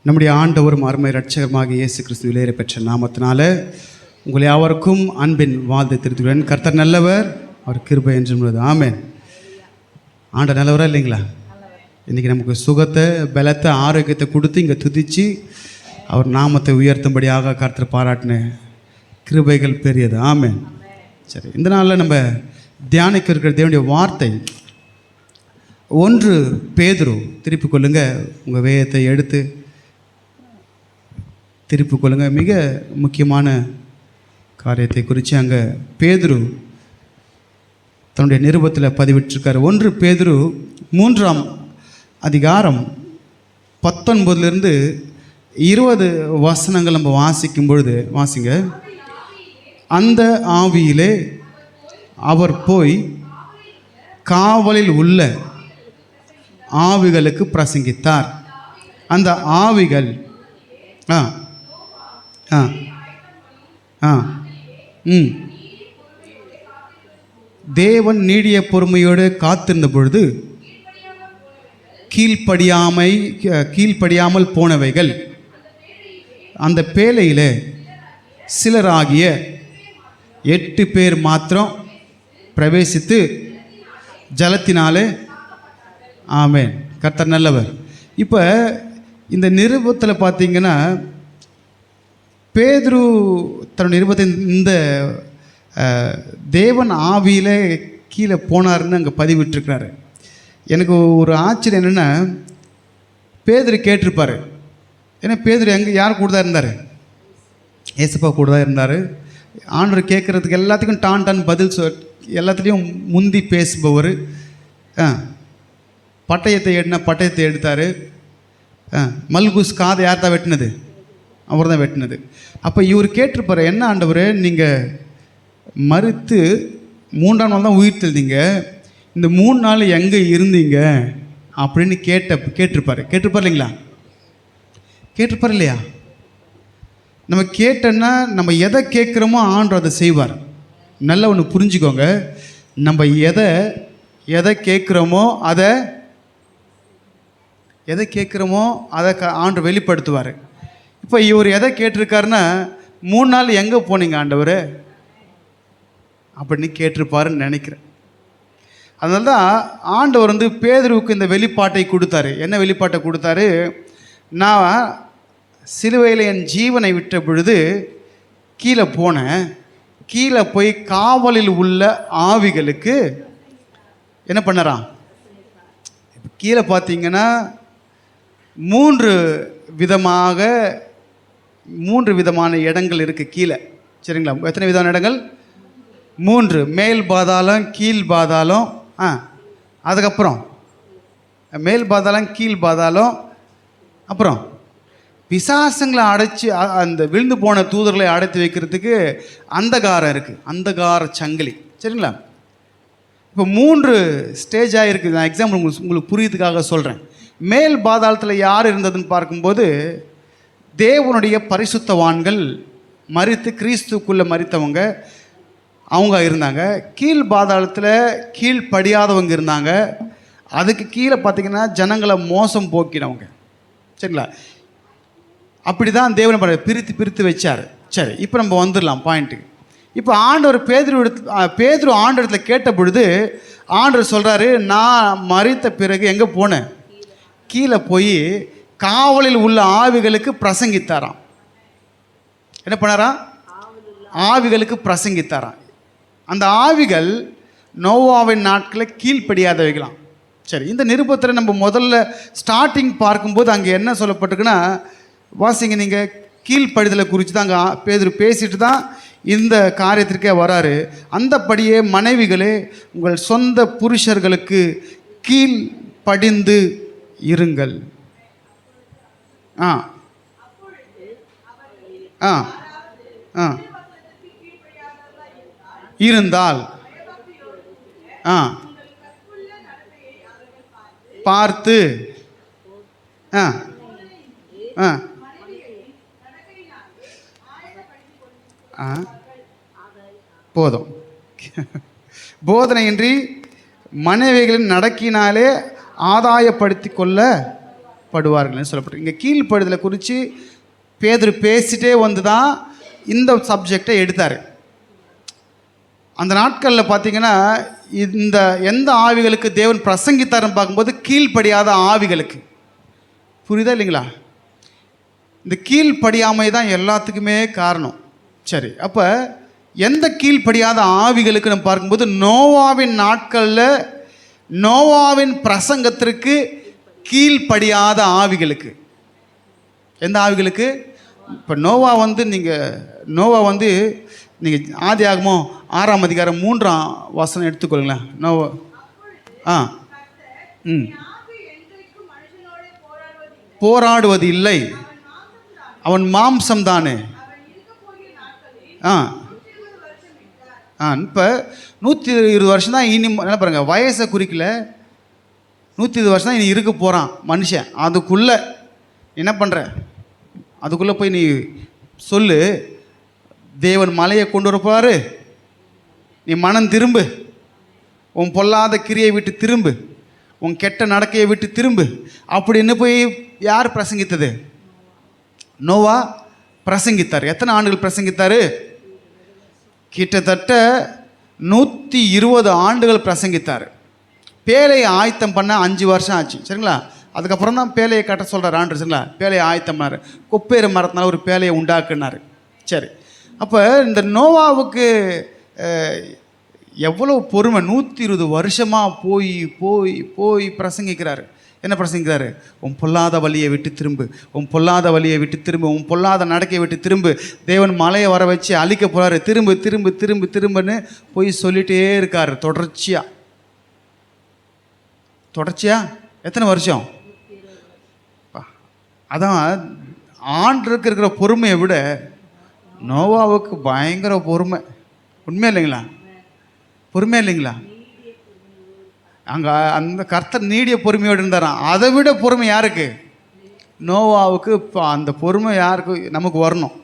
நம்முடைய ஆண்டவரும் அருமை இரட்சகருமாக இயேசு கிறிஸ்து விலையேற பெற்ற நாமத்தினால உங்களை யாவருக்கும் அன்பின் வாழ்த்தை திருத்துகிறேன். கர்த்தர் நல்லவர், அவர் கிருபை என்றும் உள்ளது. ஆமென். ஆண்டவர் நல்லவரா இல்லைங்களா? இன்றைக்கி நமக்கு சுகத்தை, பலத்தை, ஆரோக்கியத்தை கொடுத்து இங்கே துதித்து அவர் நாமத்தை உயர்த்தும்படியாக கர்த்தர் பாராட்டின கிருபைகள் பெரியது. ஆமென். சரி, இந்த நாளில் நம்ம தியானிக்க இருக்கிற தேவனுடைய வார்த்தை 1 பேதுரு. திருப்பிக் கொள்ளுங்க, உங்கள் வேதத்தை எடுத்து திருப்பிக் கொள்ளுங்க. மிக முக்கியமான காரியத்தை குறித்து அங்கே பேதுரு தன்னுடைய நிருபத்தில் பதிவிட்டிருக்கார். 1 பேதுரு 3ஆம் அதிகாரம் 19 20 வசனங்கள் நம்ம வாசிக்கும் பொழுது, வாசிங்க. அந்த ஆவியிலே அவர் போய் காவலில் உள்ள ஆவிகளுக்கு பிரசங்கித்தார். அந்த ஆவிகள் தேவன் நீடிய பொறுமையோடு காத்திருந்த பொழுது கீழ்ப்படியாமல் போனவைகள் அந்த பேழையில் சிலராகிய 8 பேர் மாத்திரம் பிரவேசித்து ஜலத்தினாலே. ஆமென். கர்த்தர் நல்லவர். இப்போ இந்த நிருபத்தில் பார்த்தீங்கன்னா பேதுரு தன்னுடைய நிருபத்தின் இந்த தேவன் ஆவியில் கீழே போனார்னு அங்கே பதிவிட்டிருக்கிறாரு. எனக்கு ஒரு ஆச்சரியம் என்னென்னா, பேதுரு கேட்டிருப்பார். ஏன்னா பேதுரு யார் கூட தான் இருந்தார்? ஏசப்பா கூட தான் இருந்தார். ஆண்டவர் கேட்குறதுக்கு எல்லாத்துக்கும் டான் பதில் எல்லாத்துலேயும் முந்தி பேசுபவர். பட்டயத்தை எடுத்தார். மல்குஸ் காதை யார் தான் வெட்டினது? அவர் தான் வெட்டினது. அப்போ இவர் கேட்டிருப்பார், என்ன ஆண்டவர், நீங்கள் மறுத்து 3ஆம் நாள் தான் உயிர் தெழுந்தீங்க, இந்த 3 நாள் எங்கே இருந்தீங்க அப்படின்னு கேட்டிருப்பார் இல்லைங்களா? கேட்டிருப்பார் இல்லையா? நம்ம கேட்டோன்னா நம்ம எதை கேட்குறோமோ ஆண்டவர் அதை செய்வார். நல்லா ஒன்று புரிஞ்சுக்கோங்க, நம்ம எதை கேட்குறோமோ அதை ஆண்டவர் வெளிப்படுத்துவார். இப்போ இவர் எதை கேட்டிருக்காருன்னா, 3 நாள் எங்கே போனீங்க ஆண்டவர் அப்படின்னு கேட்டிருப்பாருன்னு நினைக்கிறேன். அதனால தான் ஆண்டவர் பேதுருவுக்கு இந்த வெளிப்பாட்டை கொடுத்தாரு. என்ன வெளிப்பாட்டை கொடுத்தாரு? நான் சிலுவையில் என் ஜீவனை விட்ட பொழுது கீழே போனேன். கீழே போய் காவலில் உள்ள ஆவிகளுக்கு என்ன பண்ணறான்? கீழே பார்த்தீங்கன்னா 3 விதமான இடங்கள் இருக்குது கீழே. சரிங்களா? எத்தனை விதமான இடங்கள்? 3. மேல் பாதாளம், கீழ் பாதாளம். அதுக்கப்புறம் மேல் பாதாளம், கீழ் பாதாளம். அப்புறம் பிசாசங்களை அடைச்சி அந்த விழுந்து போன தூதர்களை அடைத்து வைக்கிறதுக்கு அந்தகாரம் இருக்குது, அந்தகார சங்கிலி. சரிங்களா? இப்போ 3 ஸ்டேஜாக இருக்குது. நான் எக்ஸாம்பிள் உங்களுக்கு புரியுறதுக்காக சொல்கிறேன். மேல் பாதாளத்தில் யார் இருந்ததுன்னு பார்க்கும்போது தேவனுடைய பரிசுத்தவான்கள், மரித்து கிறிஸ்துக்குள்ளே மரித்தவங்க, அவங்க இருந்தாங்க. கீழ் பாதாளத்தில் கீழ்ப்படியாதவங்க இருந்தாங்க. அதுக்கு கீழே பார்த்திங்கன்னா ஜனங்களை மோசம் போக்கினவங்க. சரிங்களா? அப்படி தான் தேவனை பிரித்து வச்சார். சரி, இப்போ நம்ம வந்துடலாம் பாயிண்ட்டுக்கு. இப்போ ஆண்டவர் பேதுரு ஆண்டவரத்தில் கேட்ட பொழுது ஆண்டவர் சொல்கிறாரு, நான் மரித்த பிறகு எங்கே போனேன்? கீழே போய் காவலில் உள்ள ஆவிகளுக்கு பிரசங்கித்தாராம். என்ன பண்ணாராம்? ஆவிகளுக்கு பிரசங்கித்தாராம். அந்த ஆவிகள் நோவாவின் நாட்களில் கீழ்ப்படியாதவைகளாம். சரி, இந்த நிருபத்தில் நம்ம முதல்ல ஸ்டார்டிங் பார்க்கும்போது அங்கே என்ன சொல்லப்பட்டிருக்குன்னா, வாசிங்க நீங்கள், கீழ்ப்படிதலை குறித்து தான் அங்கே பேதுரு பேசிட்டு தான் இந்த காரியத்திற்கே வராரு. அந்தபடியே மனைவிகளே, உங்கள் சொந்த புருஷர்களுக்கு கீழ்ப்படிந்து இருங்கள். இருந்தால் பார்த்து போதும். போதனையின்றி மனைவிகளின் நடக்கினாலே ஆதாயப்படுத்தி கொள்ள படுவார்கள்னு சொல்லப்பட்டு இங்கே கீழ்ப்படுதலை குறித்து பேதுரு பேசிட்டே வந்து தான் இந்த சப்ஜெக்டை எடுத்தார். அந்த நாட்களில் பார்த்தீங்கன்னா இந்த எந்த ஆவிகளுக்கு தேவன் பிரசங்கித்தாருன்னு பார்க்கும்போது கீழ்ப்படியாத ஆவிகளுக்கு. புரியுதா இல்லைங்களா? இந்த கீழ்ப்படியாமை தான் எல்லாத்துக்குமே காரணம். சரி, அப்போ எந்த கீழ்ப்படியாத ஆவிகளுக்கு நம்ம பார்க்கும்போது நோவாவின் நாட்களில் நோவாவின் பிரசங்கத்திற்கு கீழ்ப்படியாத ஆவிகளுக்கு. எந்த ஆவிகளுக்கு? இப்போ நோவா வந்து நீங்கள் ஆதியாகமம் 6ஆம் அதிகாரம் 3ஆம் வசனம் எடுத்துக்கொள்ளுங்களேன். நோவா போராடுவது இல்லை, அவன் மாம்சம் தானே. இப்போ 120 வருஷம் தான் இனி. என்ன பாருங்கள், வயசை குறிக்கல, 120 வருஷம் தான் இனி இருக்க போகிறான் மனுஷன். அதுக்குள்ளே என்ன பண்ணுற? அதுக்குள்ளே போய் நீ சொல்லு, தேவன் மலையை கொண்டு வரப்பாரு, நீ மனம் திரும்பு, உன் பொல்லாத கிரியை விட்டு திரும்பு, உன் கெட்ட நடக்கையை விட்டு திரும்பு அப்படின்னு போய் யார் பிரசங்கித்தது? நோவா பிரசங்கித்தார். எத்தனை ஆண்டுகள் பிரசங்கித்தார்? கிட்டத்தட்ட 120 ஆண்டுகள் பிரசங்கித்தார். பேழையை ஆயத்தம் பண்ண 5 வருஷம் ஆச்சு. சரிங்களா? அதுக்கப்புறம் தான் பேழையை கட்ட சொல்கிறார் ஆண்டு. சரிங்களா? பேழையை ஆயத்தம் பண்ணார். கொப்பேறு மரத்தினால ஒரு பேழையை உண்டாக்குனார். சரி, அப்போ இந்த நோவாவுக்கு எவ்வளோ பொறுமை! 120 வருஷமாக போய் போய் போய் பிரசங்கிக்கிறாரு. என்ன பிரசங்கிக்கிறாரு? உன் பொல்லாத வழியை விட்டு திரும்பு, உன் பொல்லாத வழியை விட்டு திரும்பு, உன் பொல்லாத நடக்கையை விட்டு திரும்பு. தேவன் மலையை வர வச்சு அழிக்க போகிறாரு, திரும்பு திரும்பு திரும்பு திரும்புன்னு போய் சொல்லிகிட்டே இருக்கார். தொடர்ச்சியாக எத்தனை வருஷம்? அதான் ஆண்டுக்கு இருக்கிற பொறுமையை விட நோவாவுக்கு பயங்கர பொறுமை. உண்மையா இல்லைங்களா? பொறுமையா இல்லைங்களா? அங்கே அந்த கர்த்தர் நீடிய பொறுமையோடு இருந்தாராம். அதை விட பொறுமை யாருக்கு? நோவாவுக்கு. இப்போ அந்த பொறுமை யாருக்கு? நமக்கு வரணும்.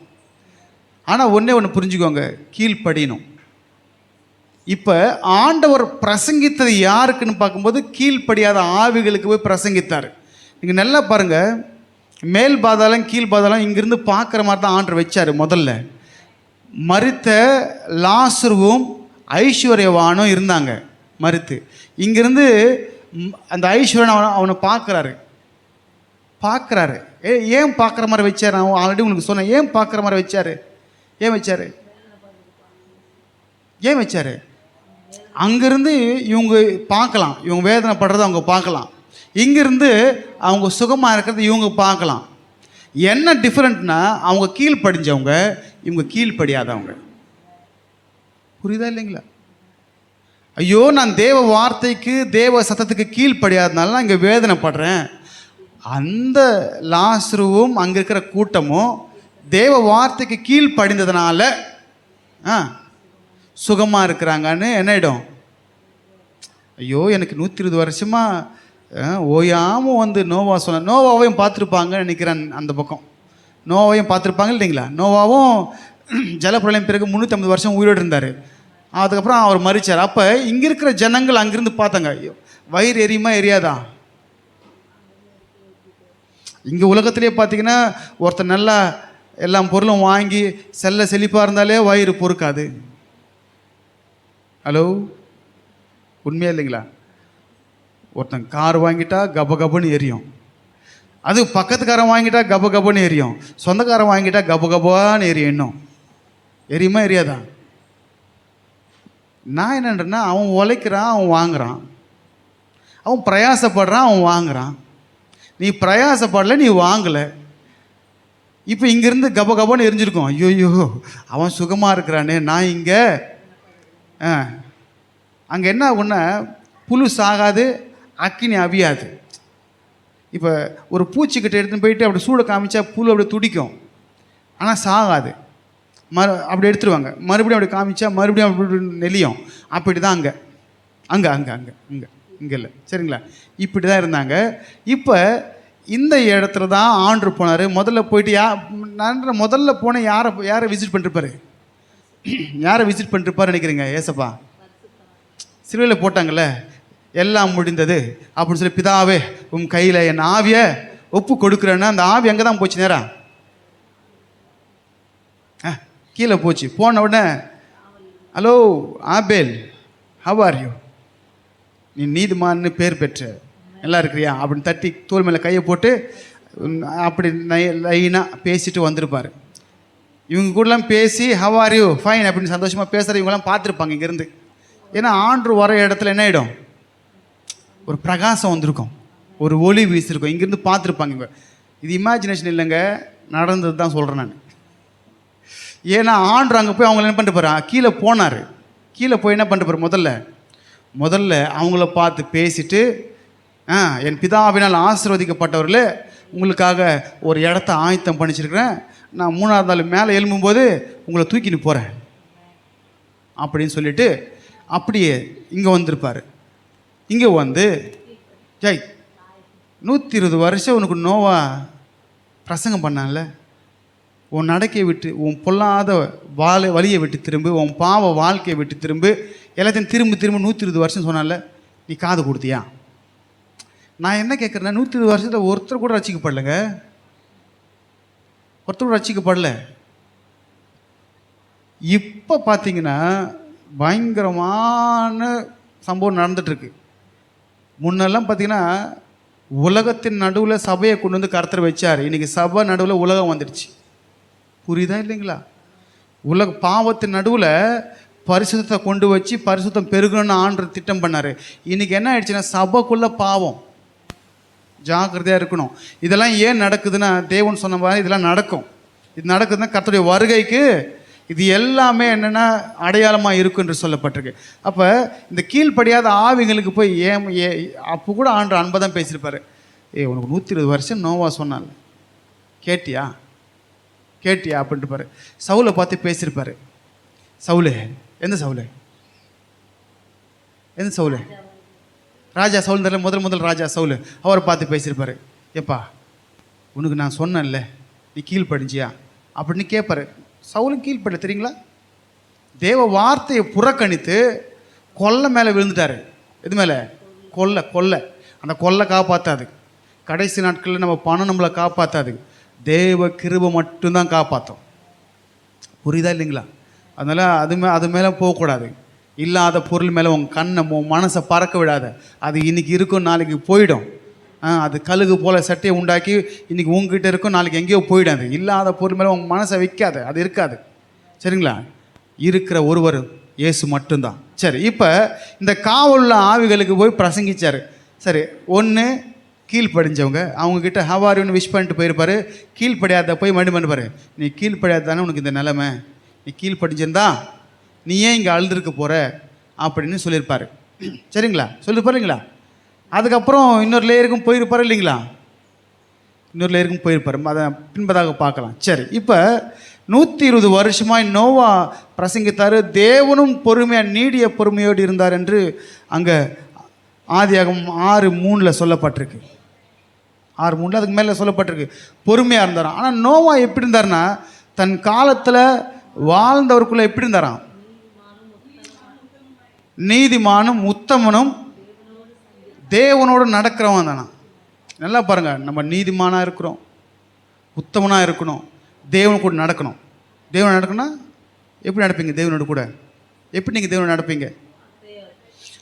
ஆனால் ஒன்று புரிஞ்சுக்கோங்க, கீழ்ப்படியணும். இப்போ ஆண்டவர் பிரசங்கித்தது யாருக்குன்னு பார்க்கும்போது கீழ்ப்படியாத ஆவிகளுக்கு போய் பிரசங்கித்தார். நீங்கள் நல்லா பாருங்கள், மேல் பாதாளம் கீழ் பாதாளம் இங்கிருந்து பார்க்குற மாதிரி தான் ஆண்டவர் வச்சார். முதல்ல மரித்த லாசருவும் ஐஸ்வர்யவானும் இருந்தாங்க. மரித்து இங்கிருந்து அந்த ஐஸ்வர்யன் அவனை பார்க்குறாரு. ஏன் பார்க்குற மாதிரி வச்சார்? அவன் ஆல்ரெடி உங்களுக்கு சொன்னேன். ஏன் பார்க்குற மாதிரி வச்சார்? ஏன் வச்சார்? அங்கேருந்து இவங்க பார்க்கலாம், இவங்க வேதனைப்படுறத அவங்க பார்க்கலாம். இங்கிருந்து அவங்க சுகமாக இருக்கிறது இவங்க பார்க்கலாம். என்ன டிஃப்ரெண்ட்னா, அவங்க கீழ்ப்படிஞ்சவங்க, இவங்க கீழ்ப்படியாதவங்க. புரியுதா இல்லைங்களா? ஐயோ, நான் தேவ வார்த்தைக்கு தேவ சத்தத்துக்கு கீழ்ப்படியாதனால நான் இங்கே வேதனைப்படுறேன். அந்த லாசருவும் அங்கே இருக்கிற கூட்டமும் தேவ வார்த்தைக்கு கீழ்ப்படிந்ததுனால சுகமாக இருக்கிறாங்கன்னு என்ன ஆகிடும்? ஐயோ, எனக்கு 120 வருஷமாக ஓயாமல் வந்து நோவா சொன்ன. நோவாவையும் பார்த்துருப்பாங்கன்னு நினைக்கிறேன். அந்த பக்கம் நோவாவையும் பார்த்துருப்பாங்க இல்லைங்களா? நோவாவும் ஜலப்பிரளயம் பிறகு 350 வருஷம் உயிரோடு இருந்தார். அதுக்கப்புறம் அவர் மரிச்சார். அப்போ இங்கே இருக்கிற ஜனங்கள் அங்கிருந்து பார்த்தாங்க. வயிறு எரியுமா எரியாதா? இங்கே உலகத்திலே பார்த்தீங்கன்னா ஒருத்தர் நல்லா எல்லா பொருளும் வாங்கி செழிப்பாக இருந்தாலே வயிறு பொறுக்காது. ஹலோ, உண்மையா இல்லைங்களா? ஒருத்தன் கார் வாங்கிட்டா கபன்னு எரியும். அது பக்கத்துக்காரன் வாங்கிட்டா கபன்னு எரியும். சொந்தக்காரன் வாங்கிட்டா கபன்னு எரியும். இன்னும் எரியுமா எரியாதா? நான் என்னன்றேன்னா, அவன் உழைக்கிறான், அவன் வாங்குறான், அவன் பிரயாசப்படுறான், அவன் வாங்குறான். நீ பிரயாசப்படலை, நீ வாங்கலை. இப்போ இங்கேருந்து கபன்னு எரிஞ்சிருக்கும். ஐயோயோ, அவன் சுகமாக இருக்கிறானே, நான் இங்கே. அங்கே என்ன ஆகுன்னா, புழு சாகாது, அக்கினி அவியாது. இப்போ ஒரு பூச்சிக்கிட்ட எடுத்துன்னு போயிட்டு அப்படி சூட காமிச்சா புழு அப்படி துடிக்கும், ஆனால் சாகாது. அப்படி எடுத்துருவாங்க. மறுபடியும் அப்படி காமிச்சா மறுபடியும் அப்படி நெளியும். அப்படி தான் அங்கே அங்கே அங்கே அங்கே இங்கே இங்கே இல்லை. சரிங்களா? இப்படி தான் இருந்தாங்க. இப்போ இந்த இடத்துல தான் ஆண்டு போனார். முதல்ல போயிட்டு முதல்ல போன யாரை விசிட் பண்ணிருப்பாரு? யாரை விசிட் பண்ணிருப்பாரு நினைக்கிறீங்க? ஏசப்பா சிலுவையில் போட்டாங்கல்ல, எல்லாம் முடிந்தது அப்படின்னு சொல்லி, பிதாவே உன் கையில் என் ஆவியை ஒப்பு கொடுக்குறேன்னா அந்த ஆவி அங்கே தான் போச்சு நேரா கீழே போச்சு. போன உடனே hello Abel, how are you, நீ நீதிமான்னு பேர் பெற்ற, நல்லா இருக்கிறியா அப்படின்னு தட்டி தோல் மேலே கையை போட்டு அப்படி லைனாக பேசிட்டு வந்திருப்பார். இவங்க கூடலாம் பேசி ஹவ் ஆர் யூ, ஃபைன் அப்படின்னு சந்தோஷமாக பேசுகிற இவங்கெல்லாம் பார்த்துருப்பாங்க இங்கேருந்து. ஏன்னா ஆண்டு வர இடத்துல என்ன ஆகிடும், ஒரு பிரகாசம் வந்திருக்கும், ஒரு ஒளி வீசிருக்கும், இங்கேருந்து பார்த்துருப்பாங்க இவங்க. இது இமேஜினேஷன் இல்லைங்க, நடந்தது தான் சொல்கிறேன் நான். ஏன்னா ஆண்டு அங்கே போய் அவங்கள என்ன பண்ணிட்டு போகிறான், கீழே போனார். கீழே போய் என்ன பண்ணிட்டு போகிறார், முதல்ல அவங்கள பார்த்து பேசிட்டு, என் பிதாவினால் ஆசீர்வதிக்கப்பட்டவர்களே, உங்களுக்காக ஒரு இடத்த ஆயத்தம் பண்ணிச்சிருக்கிறேன், நான் 3ஆவது நாள் மேலே எழும்பும்போது உங்களை தூக்கின்னு போகிறேன் அப்படின்னு சொல்லிட்டு அப்படியே இங்கே வந்திருப்பார். இங்கே வந்து ஜெய் 120 வருஷம் உனக்கு நோவா பிரசங்கம் பண்ணான்ல, உன் நடக்கையை விட்டு, உன் பொல்லாத வழியை விட்டு திரும்பு, உன் பாவ வாழ்க்கையை விட்டு திரும்பு, எல்லாத்தையும் திரும்ப 120 வருஷம் சொன்னால, நீ காது கொடுத்தியா? நான் என்ன கேட்குறேன்னா, 120 வருஷத்தில் ஒருத்தர் கூட ரசிக்கப்படலைங்க, ஒருத்தர் கூட ரசிக்கப்படல. இப்போ பார்த்தீங்கன்னா பயங்கரமான சம்பவம் நடந்துட்டுருக்கு. முன்னெல்லாம் பார்த்தீங்கன்னா உலகத்தின் நடுவில் சபையை கொண்டு வந்து கர்த்தர் வச்சார். இன்றைக்கி சபை நடுவில் உலகம் வந்துடுச்சு. புரியுதா இல்லைங்களா? பாவத்தின் நடுவில் பரிசுத்தத்தை கொண்டு வச்சு பரிசுத்தம் பெருகணும்னு ஆண்டு திட்டம் பண்ணார். இன்றைக்கி என்ன ஆயிடுச்சுன்னா சபைக்குள்ளே பாவம். ஜாக்கிரதையாக இருக்கணும். இதெல்லாம் ஏன் நடக்குதுன்னா, தேவன் சொன்ன மாதிரி இதெல்லாம் நடக்கும். இது நடக்குதுன்னா கர்த்தருடைய வருகைக்கு இது எல்லாமே என்னென்னா அடையாளமாக இருக்கும் என்று சொல்லப்பட்டிருக்கு. அப்போ இந்த கீழ்ப்படியாத ஆவிங்களுக்கு போய் அப்போ கூட ஆண்டு அன்பை தான் பேசியிருப்பார். உனக்கு 120 வருஷம் நோவா சொன்னால கேட்டியா அப்படின்ட்டு பாரு. சவுலை பார்த்து பேசியிருப்பார். சவுலே, எந்த சவுலே, ராஜா சவுல் தரல, முதல் ராஜா சவுல், அவரை பார்த்து பேசியிருப்பார். ஏப்பா உனக்கு நான் சொன்னேன்ல, நீ கீழ்ப்படிஞ்சியா அப்படின்னு கேட்பாரு. சவுலும் கீழ்ப்படல தெரியுங்களா? தேவ வார்த்தையை புறக்கணித்து கொல்லை மேலே விழுந்துட்டார். எது மேலே? கொல்லை. அந்த கொல்லை காப்பாற்றாது. கடைசி நாட்களில் நம்ம பணம் நம்மளை காப்பாற்றாது. தேவ கிருபை மட்டும்தான் காப்பாற்றும். புரியுதா இல்லைங்களா? அதனால் அது மேலே போகக்கூடாது. இல்லாத பொருள் மேலே உங்கள் கண்ணை மனசை பறக்க விடாத. அது இன்றைக்கி இருக்கும், நாளைக்கு போயிடும். அது கழுகு போல் சட்டையை உண்டாக்கி இன்றைக்கி உங்ககிட்ட இருக்கும், நாளைக்கு எங்கேயோ போயிடாது. இல்லாத பொருள் மேலே உங்கள் மனசை வைக்காது, அது இருக்காது. சரிங்களா? இருக்கிற ஒருவர் இயேசு மட்டும்தான். சரி, இப்போ இந்த காவலுள்ள ஆவிகளுக்கு போய் பிரசங்கிச்சார். சரி, ஒன்று கீழ்ப்படிஞ்சவங்க, அவங்கக்கிட்ட ஹவாரின்னு விஷ் பண்ணிட்டு போயிருப்பார். கீழ்ப்படியாத போய் மறுபடியும் பண்ணுப்பார். நீ கீழ்ப்படியாத தானே உனக்கு இந்த நிலைமை, நீ கீழ்ப்படிஞ்சிருந்தா நீ ஏன் இங்கே அழுதுருக்க போகிற அப்படின்னு சொல்லியிருப்பார். சரிங்களா? சொல்லியிருப்பார் இல்லைங்களா? அதுக்கப்புறம் இன்னொரு லேயருக்கும் போயிருப்பார் இல்லைங்களா? அதை பின்பதாக பார்க்கலாம். சரி, இப்போ 120 வருஷமாய் நோவா பிரசங்கித்தார். தேவனும் பொறுமையாக நீடிய பொறுமையோடு இருந்தார் என்று அங்கே ஆதியாகமம் 6:3 சொல்லப்பட்டிருக்கு. 6:3 அதுக்கு மேலே சொல்லப்பட்டிருக்கு. பொறுமையாக இருந்தாராம். ஆனால் நோவா எப்படி இருந்தார்னா, தன் காலத்தில் வாழ்ந்தவருக்குள்ளே எப்படி இருந்தாராம்? நீதிமானும் உத்தமனும் தேவனோடு நடக்கிறவன் தானா. நல்லா பாருங்கள், நம்ம நீதிமானாக இருக்கிறோம், உத்தமனாக இருக்கணும், தேவன் கூட நடக்கணும். தேவன் நடக்கணும்னா எப்படி நடப்பீங்க? தேவனோடு கூட எப்படி நீங்கள் தேவனோடு நடப்பீங்க?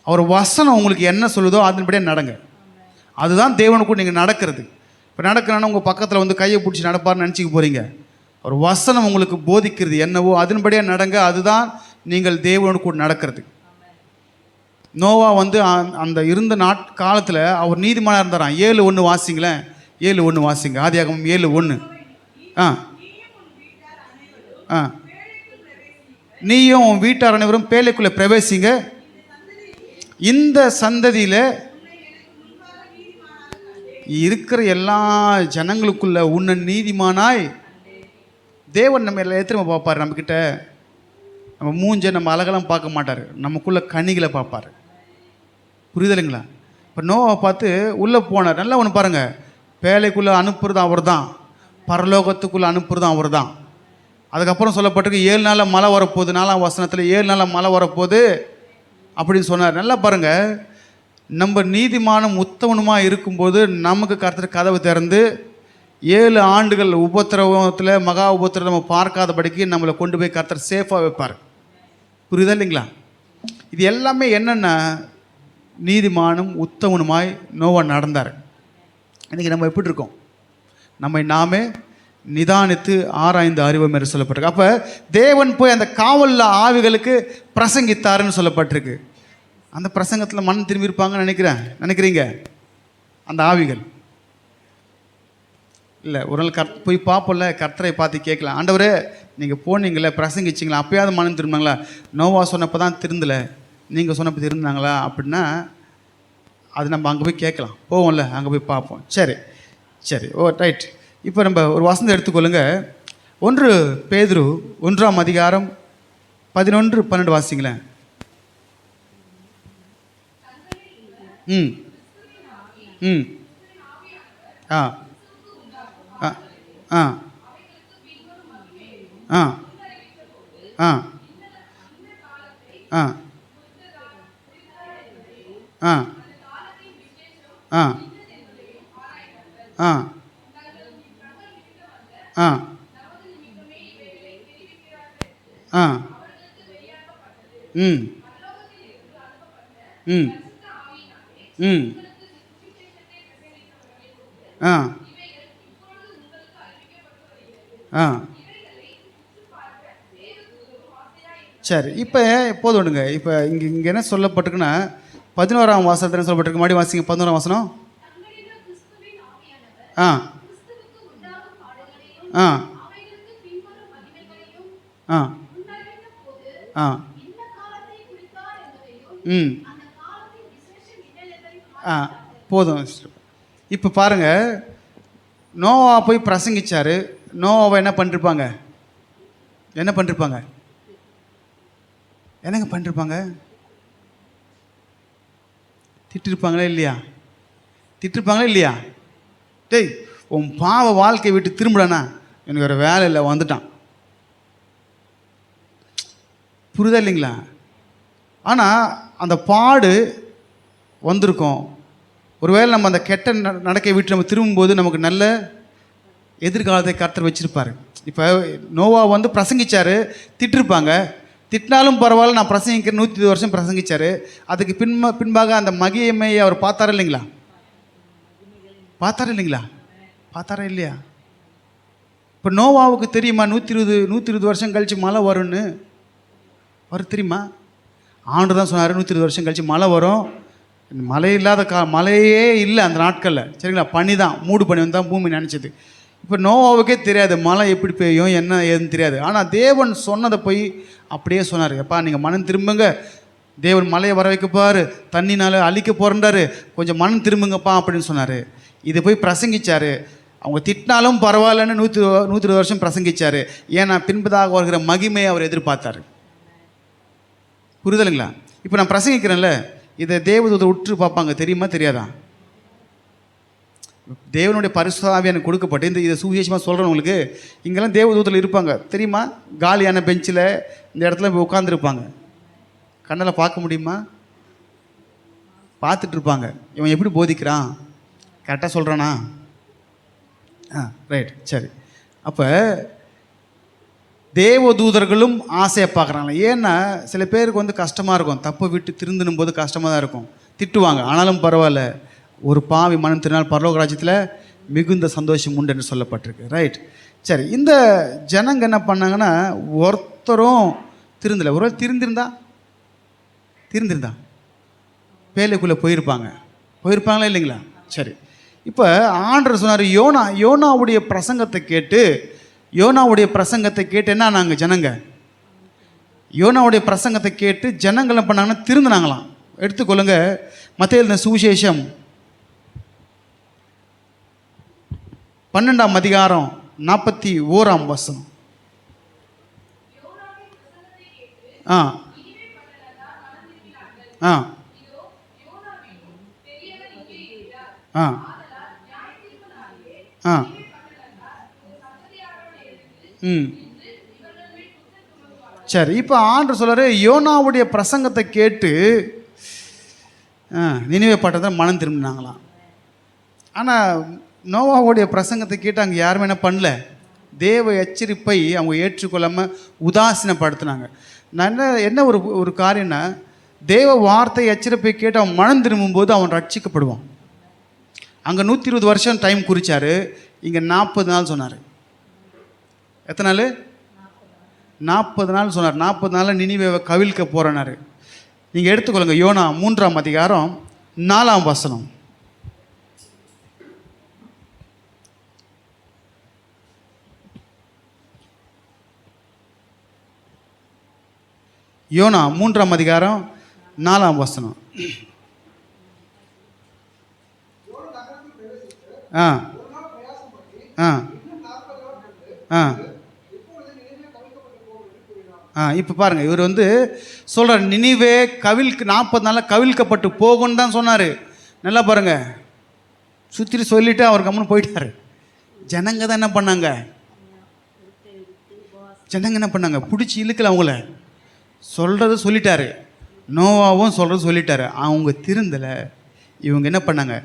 அவர் வசனம் உங்களுக்கு என்ன சொல்லுதோ அதன்படியே நடங்க. அதுதான் தேவனு கூட நீங்கள் நடக்கிறது. இப்போ நடக்கணும்னா உங்கள் பக்கத்தில் வந்து கையை பிடிச்சி நடப்பார்னு நினச்சிக்க போகிறீங்க. ஒரு வசனம் உங்களுக்கு போதிக்கிறது என்னவோ அதன்படியே நடங்க. அதுதான் நீங்கள் தேவனோடு கூட நடக்கிறது. நோவா வந்து அந்த இருந்த காலத்தில் அவர் நீதிமானாக இருந்தாராம். 7:1 வாசிங்களேன். 7:1 வாசிங்க. ஆதியாகமம் 7:1. நீயும் உன் வீட்டார் அனைவரும் பேழைக்குள்ளே பிரவேசிங்க, இந்த சந்ததியில் இருக்கிற எல்லா ஜனங்களுக்குள்ள உன்னை நீதிமானாய். தேவன் நம்ம எல்லாம் எத்திரமா பார்ப்பார். நம்மக்கிட்ட நம்ம மூஞ்ச நம்ம அழகெல்லாம் பார்க்க மாட்டார், நமக்குள்ள கனிகளை பார்ப்பார். புரியுதலைங்களா? இப்போ நோவை பார்த்து உள்ளே போனார். நல்லா ஒன்று பாருங்கள், பேழைக்குள்ளே அனுப்புறது அவர் தான், பரலோகத்துக்குள்ளே அனுப்புறது அவர் தான். அதுக்கப்புறம் சொல்லப்பட்டிருக்கு 7 நாளில் மழை வரப்போகுது. 4ஆம் வசனத்தில் 7 நாளில் மழை வரப்போகுது அப்படின்னு சொன்னார். நல்லா பாருங்கள், நம்ம நீதிமானும் உத்தமனுமாக இருக்கும்போது நமக்கு கர்த்தர் கதவு திறந்து 7 ஆண்டுகள் உபத்திரவத்தில் மகா உபத்திரம் நம்ம பார்க்காதபடிக்கு நம்மளை கொண்டு போய் கர்த்தர் சேஃபாக வைப்பார். புரியுதா இல்லைங்களா? இது எல்லாமே என்னென்னா நீதிமானும் உத்தமனுமாய் நோவா நடந்தார். இன்றைக்கி நம்ம எப்படி இருக்கோம்? நம்மை நாமே நிதானித்து ஆராய்ந்து அறிவோம் என்று சொல்லப்பட்டிருக்கு. அப்போ தேவன் போய் அந்த காவலில் ஆவிகளுக்கு பிரசங்கித்தாருன்னு சொல்லப்பட்டிருக்கு. அந்த பிரசங்கத்தில் மனம் திரும்பியிருப்பாங்கன்னு நினைக்கிறீங்க அந்த ஆவிகள்? இல்லை, ஒரு நாள் போய் பார்ப்போம்ல, கர்த்தரை பார்த்து கேட்கலாம், ஆண்டவரே நீங்கள் போனீங்களே பிரசங்கிச்சிங்களா, அப்போயாவது மனம் திரும்பினாங்களா? நோவா சொன்னப்போ தான் திருந்தலை, நீங்கள் சொன்னப்போ திருந்தாங்களா அப்படின்னா அது நம்ம அங்கே போய் கேட்கலாம். போவோம்ல, அங்கே போய் பார்ப்போம். சரி ரைட். இப்போ நம்ம ஒரு வசனம் எடுத்துக்கொள்ளுங்க. 1 பேதுரு 1ஆம் அதிகாரம் 11-12 வாசிங்களேன். ம் ம் ஆ ஆ ஆ ஆ ஆ ஆ ஆ ஆ ஆ ஆ ஆ ம் ம் ம் ஆ ஆ சரி. இப்போ போதும் விடுங்க. இப்போ இங்கே என்ன சொல்லப்பட்டிருக்குன்னா 11ஆம் வாசகத்தில் என்ன சொல்லப்பட்டிருக்கு? மறுபடியும் வாசிங்க 11ஆம் வசனம். ஆ ஆ ஆ ஆ ம் ஆ போதும். இப்போ பாருங்கள், நோவா போய் பிரசங்கிச்சார். நோவாவை என்ன பண்ணிருப்பாங்க? என்னங்க பண்ணிருப்பாங்க? திட்டிருப்பாங்களா இல்லையா? டேய், உன் பாவ வாழ்க்கையை விட்டு திரும்புடானா, எனக்கு வேறு வேலை இல்லை, வந்துட்டான். புரியுதா இல்லைங்களா? ஆனால் அந்த பாடு வந்திருக்கோம். ஒருவேளை நம்ம அந்த கெட்ட நடக்கை விட்டு நம்ம திரும்பும்போது நமக்கு நல்ல எதிர்காலத்தை கர்த்தர் வச்சுருப்பார். இப்போ நோவா பிரசங்கிச்சார், திட்டிருப்பாங்க. திட்டினாலும் பரவாயில்ல, நான் பிரசங்கிக்கிறேன், 120 வருஷம் பிரசங்கிச்சார். அதுக்கு பின்பாக அந்த மகிமையை அவர் பார்த்தாரா இல்லைங்களா? பார்த்தாரா இல்லையா? இப்போ நோவாவுக்கு தெரியுமா 120 வருஷம் கழித்து மழை வரும்னு? தெரியுமா? ஆண்டு தான் சொன்னார் 120 வருஷம் கழித்து மழை வரும். மழை இல்லாத மழையே இல்லை அந்த நாட்களில், சரிங்களா? பனி தான், மூடு பனி வந்து தான் பூமி நினச்சிது. இப்போ நோவாவுக்கே தெரியாது மழை எப்படி பெய்யும், என்ன ஏதுன்னு தெரியாது. ஆனால் தேவன் சொன்னதை போய் அப்படியே சொன்னார். எப்பா, நீங்கள் மனம் திரும்புங்க, தேவன் மழையை வர வைக்கப்பார், தண்ணினால் அழிக்க போகிறண்டாரு, கொஞ்சம் மனம் திரும்புங்கப்பா அப்படின்னு சொன்னார். இதை போய் பிரசங்கிச்சார். அவங்க திட்டினாலும் பரவாயில்லன்னு 120 வருஷம் பிரசங்கிச்சார். ஏன்னா பின்பதாக வருகிற மகிமையை அவர் எதிர்பார்த்தார். புரிதலுங்களா? இப்போ நான் பிரசங்கிக்கிறேன்ல, இதை தேவதூதர் உற்று பார்ப்பாங்க, தெரியுமா தெரியாதா? தேவனுடைய பரிசுத்த ஆவி எனக்கு கொடுக்கப்பட்டு இதை சுவிசேஷமாக சொல்கிறேன் உங்களுக்கு. இங்கெல்லாம் தேவதூதர்கள் இருப்பாங்க, தெரியுமா? காலியான பெஞ்சில் இந்த இடத்துல போய் உட்காந்துருப்பாங்க. கண்ணில் பார்க்க முடியுமா? பார்த்துட்டு இருப்பாங்க, இவன் எப்படி போதிக்கிறான், கரெக்டாக சொல்கிறானா? ரைட், சரி. அப்போ தேவதூதர்களும் ஆசையை பார்க்குறாங்களே. ஏன்னா சில பேருக்கு கஷ்டமாக இருக்கும், தப்பை விட்டு திருந்தணும் போது கஷ்டமாக தான் இருக்கும், திட்டுவாங்க. ஆனாலும் பரவாயில்ல, ஒரு பாவி மனம் திருநாள் பரலோக ராஜ்யத்தில் மிகுந்த சந்தோஷம் உண்டு என்று சொல்லப்பட்டிருக்கு. ரைட், சரி. இந்த ஜனங்க என்ன பண்ணாங்கன்னா, ஒருத்தரும் திருந்தலை. ஒருவேளை திருந்திருந்தா பேலைக்குள்ளே போயிருப்பாங்களா இல்லைங்களா? சரி. இப்போ ஆண்டவர் சொன்னார், யோனாவுடைய பிரசங்கத்தை கேட்டு என்ன நாங்கள் ஜனங்க யோனாவுடைய பிரசங்கத்தை கேட்டு ஜனங்கள் என்ன பண்ணாங்கன்னா திருந்தினாங்களாம். எடுத்துக்கொள்ளுங்க, மத்தேயு எழுதின சுவிசேஷம் 12ஆம் அதிகாரம் 41ஆம் வசனம். ஆ ஆ ஆ ஆ ம் சரி. இப்போ ஆண்டவர் சொல்கிறாரு, யோனாவுடைய பிரசங்கத்தை கேட்டு நினிவே பட்டணத்தில் மனம் திரும்பினாங்களாம். ஆனால் நோவாவுடைய பிரசங்கத்தை கேட்டு அங்கே யாருமே என்ன பண்ணல, தேவ எச்சரிப்பை அவங்க ஏற்றுக்கொள்ளாமல் உதாசீனப்படுத்தினாங்க. நான் என்ன ஒரு காரியம்னா, தேவ வார்த்தை எச்சரிப்பை கேட்டு அவன் மனம் திரும்பும்போது அவன் ரட்சிக்கப்படுவான். அங்கே 120 வருஷம் டைம் குறித்தார், இங்கே 40 நாள் சொன்னார். எத்தனை நாள்? 40 நாள் சொன்னார். 40 நாளில் நினிவேவை கவிழ்க்க போகிறனாரு. நீங்கள் எடுத்துக்கொள்ளுங்க, யோனா 3ஆம் அதிகாரம் 4ஆம் வசனம். யோனா 3ஆம் அதிகாரம் 4ஆம் வசனம். ஆ ஆ ஆ இப்போ பாருங்கள், இவர் சொல்கிறார் நினிவே 40 நாளில் கவிழ்க்கப்பட்டு போகும்னு தான் சொன்னார். நல்லா பாருங்கள், சுற்றி சொல்லிவிட்டு அவர் கம்முன்னு போயிட்டார். ஜனங்க தான் என்ன பண்ணாங்க, பிடிச்சி இழுக்கல அவங்கள. சொல்கிறது சொல்லிட்டாரு, நோவாவும் சொல்கிறது சொல்லிட்டாரு. அவங்க திருந்தலை. இவங்க என்ன பண்ணாங்க,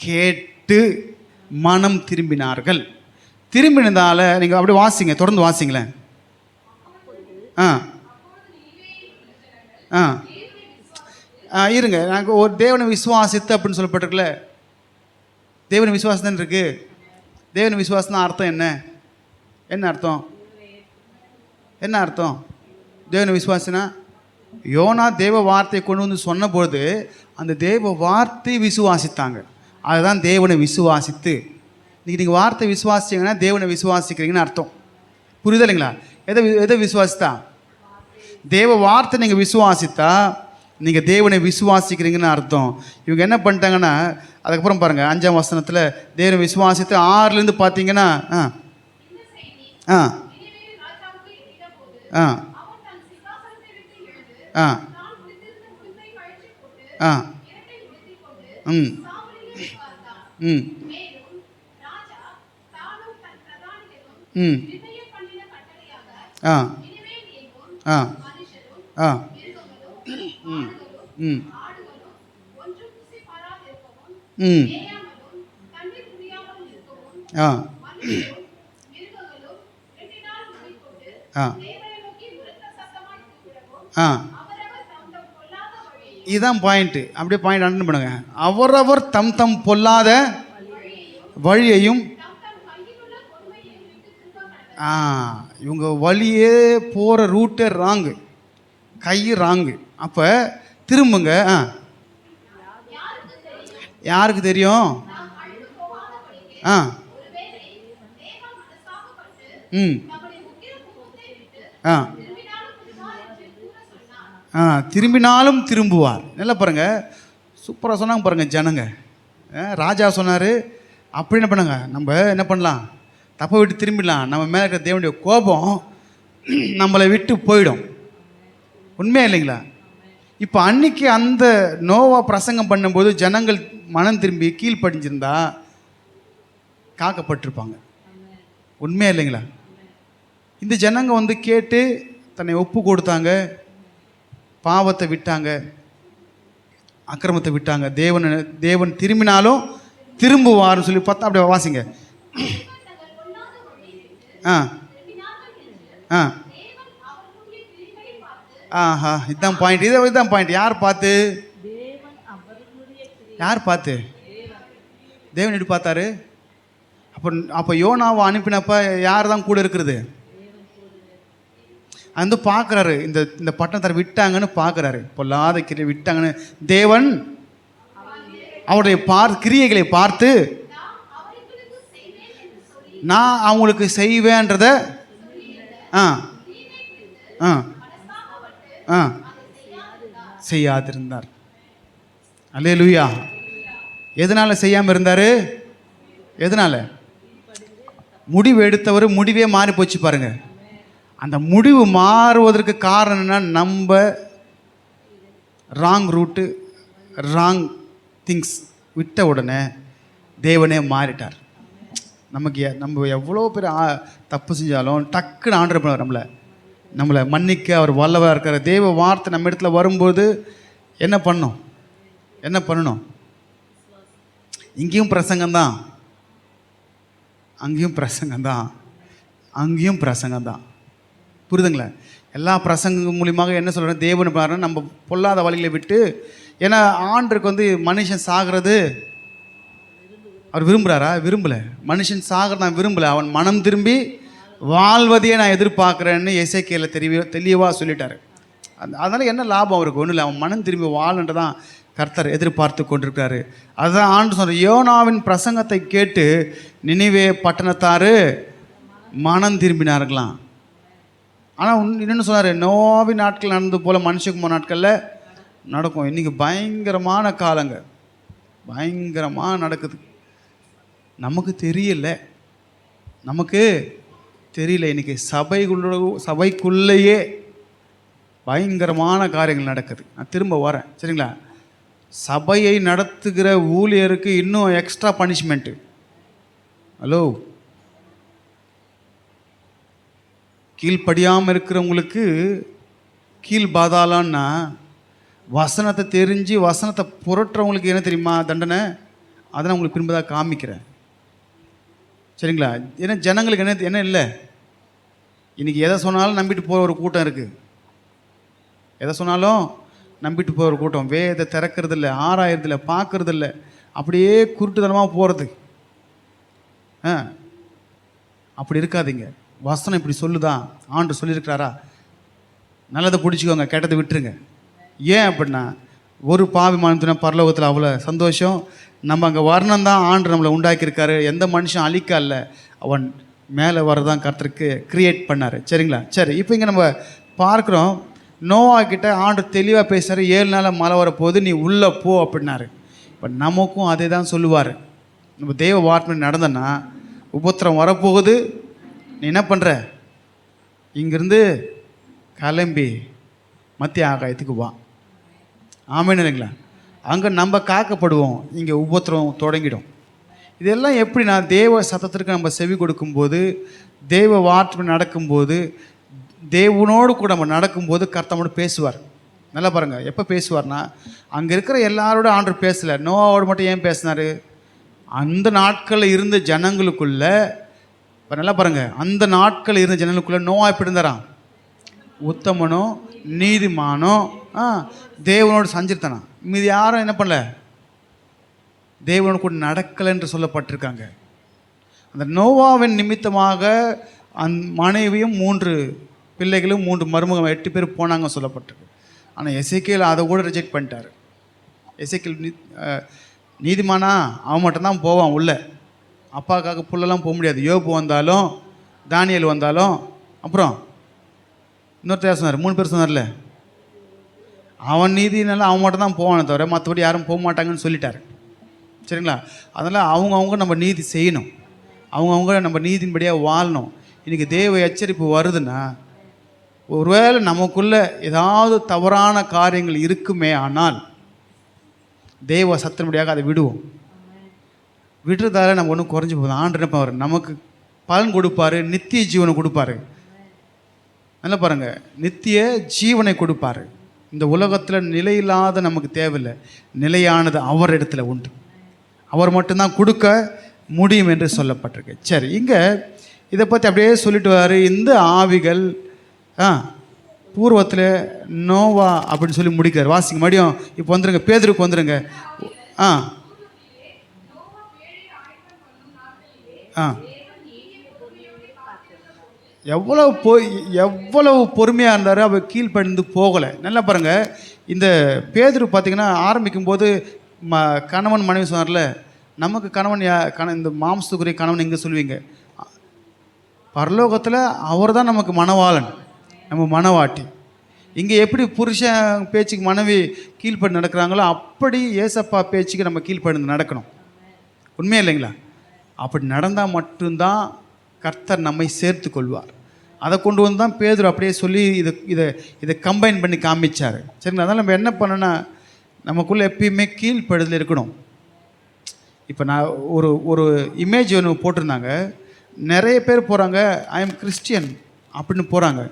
கேட்டு மனம் திரும்பினார்கள். திரும்பினதால் நீங்கள் அப்படியே வாசிங்க, தொடர்ந்து வாசிங்களேன். இருங்க, நாங்கள் ஒரு தேவனை விசுவாசித்து அப்படின்னு சொல்லப்பட்டிருக்குல்ல. தேவனை விசுவாசம் தான் இருக்குது. தேவனை விசுவாசம் தான் அர்த்தம் என்ன அர்த்தம்? தேவனை விசுவாசினா யோனா தேவ வார்த்தையை கொண்டு சொன்னபொழுது அந்த தேவ வார்த்தை விசுவாசித்தாங்க. அதுதான் தேவனை விசுவாசித்து. நீங்கள் வார்த்தை விசுவாசிச்சிங்கன்னா தேவனை விசுவாசிக்கிறீங்கன்னு அர்த்தம். புரியுது இல்லைங்களா? எதை விசுவாசித்தா? தேவ வார்த்தை நீங்கள் விசுவாசித்தா நீங்கள் தேவனை விசுவாசிக்கிறீங்கன்னு அர்த்தம். இவங்க என்ன பண்ணிட்டாங்கன்னா, அதுக்கப்புறம் பாருங்கள் 5ஆம் வசனத்தில் தேவனை விசுவாசித்து 6லேருந்து பார்த்தீங்கன்னா ஆ ஆ ஆ ஆ ம் ம் ம் ஆ ஆ ஆ ம் ம் ம் ஆ ஆ ஆ இதுதான் பாயிண்ட்டு. அப்படியே பாயிண்ட் அட்டன் பண்ணுங்க. அவரவர் தம் பொல்லாத வழியையும் இவங்க வழியே போகிற ரூட்டே ராங்கு, கை ராங்கு. அப்போ திரும்புங்க. யாருக்கு தெரியும்? ம் திரும்பினாலும் திரும்புவார். நல்லா பாருங்கள், சூப்பராக சொன்னாங்க பாருங்கள் ஜனங்க. ராஜா சொன்னார், அப்படி என்ன பண்ணாங்க, நம்ம என்ன பண்ணலாம், தப்பை விட்டு திரும்பிடலாம், நம்ம மேலே இருக்கிற தேவனுடைய கோபம் நம்மளை விட்டு போயிடும். உண்மையா இல்லைங்களா? இப்போ அன்னைக்கு அந்த நோவா பிரசங்கம் பண்ணும்போது ஜனங்கள் மனம் திரும்பி கீழ்ப்படிஞ்சிருந்தா காக்கப்பட்டிருப்பாங்க. உண்மையா இல்லைங்களா? இந்த ஜனங்க கேட்டு தன்னை ஒப்பு கொடுத்தாங்க, பாவத்தை விட்டாங்க, அக்கிரமத்தை விட்டாங்க. தேவன் திரும்பினாலும் திரும்புவார்னு சொல்லி பார்த்தா அப்படியே வாசிங்க. ஆஹா, இதுதான் பாயிண்ட். இதுதான் பாயிண்ட். யார் பார்த்து? தேவன் எப்படி பார்த்தாரு? அப்போ யோனாவை அனுப்பினப்ப யார் தான் கூட இருக்கிறது? பார்க்குறாரு, இந்த பட்டணத்தை விட்டாங்கன்னு பார்க்குறாரு. பொல்லாத கிரியை விட்டாங்கன்னு தேவன் அவருடைய கிரியைகளை பார்த்து நான் அவங்களுக்கு செய்வேன்றத செய்யாதிருந்தார். அல்லேலூயா. எதனால செய்யாமல் இருந்தார்? எதனால? முடிவு எடுத்தவர் முடிவே மாறி போச்சு பாருங்க. அந்த முடிவு மாறுவதற்கு காரணம் என்ன? நம்ம ராங் ரூட்டு, ராங் திங்ஸ் விட்ட உடனே தேவனே மாறிட்டார். நம்ம எவ்வளோ பேர் தப்பு செஞ்சாலும் டக்குன்னு ஆண்டர் பண்ணுவார். நம்மளை மன்னிக்க அவர் வல்லவராக இருக்கிற தேவ வார்த்தை நம்ம இடத்துல வரும்போது என்ன பண்ணோம்? என்ன பண்ணணும்? இங்கேயும் பிரசங்கம்தான், அங்கேயும் பிரசங்கம்தான், அங்கேயும் பிரசங்கம்தான். புரியுதுங்களா? எல்லா பிரசங்கம் மூலியமாக என்ன சொல்கிறேன், தேவன் பாருங்க நம்ம பொல்லாத வழிகளை விட்டு, ஏன்னா ஆண்டருக்கு மனுஷன் சாகிறது அவர் விரும்புகிறாரா? விரும்பலை. மனுஷன் சாகிறது நான் விரும்பலை, அவன் மனம் திரும்பி வாழ்வதையே நான் எதிர்பார்க்குறேன்னு எசேக்கியேல் தெளிவாக சொல்லிட்டாரு. அதனால் என்ன லாபம் அவருக்கு? ஒன்றும் இல்லை, அவன் மனம் திரும்பி வாழ்ன்றதான் கர்த்தர் எதிர்பார்த்து கொண்டிருக்காரு. அதுதான் ஆண்டு சொல்ற, யோனாவின் பிரசங்கத்தை கேட்டு நினிவே பட்டணத்தார் மனம் திரும்பினார்களாம். ஆனால் இன்னொன்று சொன்னார், நோவின் நாட்கள் நடந்தது போல் மனுஷகுமார் நாட்களில் நடக்கும். இன்றைக்கி பயங்கரமான காலங்க, பயங்கரமாக நடக்குது. நமக்கு தெரியல, நமக்கு தெரியல. இன்றைக்கி சபைக்குள்ளேயே பயங்கரமான காரியங்கள் நடக்குது. நான் திரும்ப வரேன், சரிங்களா? சபையை நடத்துகிற ஊழியருக்கு இன்னும் எக்ஸ்ட்ரா பனிஷ்மெண்ட்டு. ஹலோ, கீழ்ப்படியாமல் இருக்கிறவங்களுக்கு கீழ் பாதாளன்னா, வசனத்தை தெரிஞ்சு வசனத்தை புரட்டுறவங்களுக்கு என்ன தெரியுமா தண்டனை? அதை நான் உங்களுக்கு பின்பதாக காமிக்கிறேன், சரிங்களா? ஏன்னா ஜனங்களுக்கு என்ன இல்லை, இன்றைக்கி எதை சொன்னாலும் நம்பிட்டு போகிற ஒரு கூட்டம் இருக்குது. எதை சொன்னாலும் நம்பிட்டு போகிற ஒரு கூட்டம், வேதை திறக்கிறதில்ல, ஆராயறதில்ல, பார்க்கறதில்ல, அப்படியே குருட்டுத்தனமாக போகிறது. அப்படி இருக்காதீங்க. வசனம் இப்படி சொல்லுதான், ஆண்டு சொல்லியிருக்கிறாரா, நல்லதை பிடிச்சிக்கோங்க, கெட்டதை விட்டுருங்க. ஏன் அப்படின்னா, ஒரு பாவி மனத்தின பரலோகத்தில் அவ்வளோ சந்தோஷம். நம்ம அங்கே வரணும் தான் ஆண்டு நம்மளை உண்டாக்கியிருக்காரு. எந்த மனுஷன் அழிக்க அல்ல, அவன் மேலே வரதான் கர்த்தருக்கு கிரியேட் பண்ணார், சரிங்களா? சரி, இப்போ இங்கே நம்ம பார்க்குறோம், நோவா கிட்ட ஆண்டு தெளிவாக பேசுகிறார். 7 நாளில் மழை வரப்போகுது, நீ உள்ளே போ அப்படின்னாரு. இப்போ நமக்கும் அதே தான் சொல்லுவார். நம்ம தெய்வ வார்த்தை நடந்தோன்னா, உபத்திரம் வரப்போகுது, நீ என்ன பண்ணுற, இங்கேருந்து கிளம்பி மத்திய ஆகாயத்துக்கு வா. ஆமேன்னு இல்லைங்களா? அங்கே நம்ம காக்கப்படுவோம், இங்கே உபத்திரம் தொடங்கிடும். இதெல்லாம் எப்படின்னா, தேவ சத்தத்திற்கு நம்ம செவி கொடுக்கும்போது, தேவ வார்த்தை நடக்கும்போது, தேவனோடு கூட நம்ம நடக்கும்போது கர்த்தரோடு பேசுவார். நல்லா பாருங்கள், எப்போ பேசுவார்னா, அங்கே இருக்கிற எல்லாரோட ஆண்டவர் பேசலை, நோவாவோடு மட்டும் ஏன் பேசினார்? அந்த நாட்களில் இருந்த ஜனங்களுக்குள்ள, நல்லா பாருங்கள், அந்த நாட்களில் இருந்த ஜனங்களுக்குள்ள நோவா எப்படி இருந்தாராம்? உத்தமனோ நீதிமானோ தேவனோடு சஞ்சிருத்தானா. மீது யாரும் என்ன பண்ணல, தேவனோடு கூட நடக்கலை என்று சொல்லப்பட்டிருக்காங்க. அந்த நோவாவின் நிமித்தமாக மனைவியும் 3 பிள்ளைகளும் 3 மருமகம் 8 பேர் போனாங்க சொல்லப்பட்டிருக்கு. ஆனால் எசேக்கியேல் அதை கூட ரிஜெக்ட் பண்ணிட்டார். எசேக்கியேல் நீதிமானா அவன் மட்டும்தான் போவான் உள்ள, அப்பாவுக்காக புள்ளெல்லாம் போக முடியாது. யோபு வந்தாலும், தானியேல் வந்தாலும், அப்புறம் இன்னொருத்தர் சொன்னார், 3 பேர் சொன்னார்ல, அவன் நீதினால அவன் மட்டும் தான் போவானே தவிர மற்றபடி யாரும் போக மாட்டாங்கன்னு சொல்லிட்டார், சரிங்களா? அதனால் அவங்கவுங்க நம்ம நீதி செய்யணும், அவங்கவுங்க நம்ம நீதின்படியாக வாழணும். இன்றைக்கி தேவ எச்சரிப்பு வருதுன்னா, ஒருவேளை நமக்குள்ளே ஏதாவது தவறான காரியங்கள் இருக்குமே ஆனால் தேவ சத்தின்படியாக அதை விடுவோம். விடுறதால நம்ம ஒன்றும் குறைஞ்சி போதும். ஆண்டு என்ன பண்ணுவார், நமக்கு பலன் கொடுப்பார், நித்திய ஜீவனை கொடுப்பார். நல்லா பாருங்கள், நித்திய ஜீவனை கொடுப்பார். இந்த உலகத்தில் நிலையில்லாத நமக்கு தேவையில்லை, நிலையானது அவர் இடத்துல உண்டு. அவர் மட்டும்தான் கொடுக்க முடியும் என்று சொல்லப்பட்டிருக்கு. சரி, இங்கே இதை பற்றி அப்படியே சொல்லிட்டு வராரு. இந்த ஆவிகள் பூர்வத்தில் நோவா அப்படின்னு சொல்லி முடிக்கிறார். வாசிங்க மறுபடியும். இப்போ வந்துடுங்க, பேதுருக்கு வந்துடுங்க. எவ்வளவு பொறுமையாக இருந்தார், அவர் கீழ்ப்படிந்து போகலை. நல்லா பாருங்கள், இந்த பேதுரு பார்த்திங்கன்னா ஆரம்பிக்கும்போது கணவன் மனைவி சொன்னார்ல, நமக்கு கணவன் இந்த மாம்சத்துக்குரிய கணவன் எங்கே சொல்லுவீங்க? பரலோகத்தில் அவர் தான் நமக்கு மணவாளன், நம்ம மணவாட்டி. இங்கே எப்படி புருஷன் பேச்சுக்கு மனைவி கீழ்ப்படி நடக்கிறாங்களோ அப்படி ஏசப்பா பேச்சுக்கு நம்ம கீழ்ப்படிந்து நடக்கணும். உண்மையா இல்லைங்களா? அப்படி நடந்தால் மட்டும்தான் கர்த்தர் நம்மை சேர்த்து கொள்வார். அதை கொண்டு வந்து தான் பேதுரு அப்படியே சொல்லி இதை கம்பைன் பண்ணி காமிச்சார், சரிங்களா? அதனால் நம்ம என்ன பண்ணோன்னா, நமக்குள்ளே எப்பயுமே கீழ்ப்படுதல் இருக்கணும். இப்போ நான் ஒரு இமேஜ் ஒன்று போட்டிருந்தாங்க, நிறைய பேர் போகிறாங்க, ஐ எம் கிறிஸ்டியன் அப்படின்னு போகிறாங்க.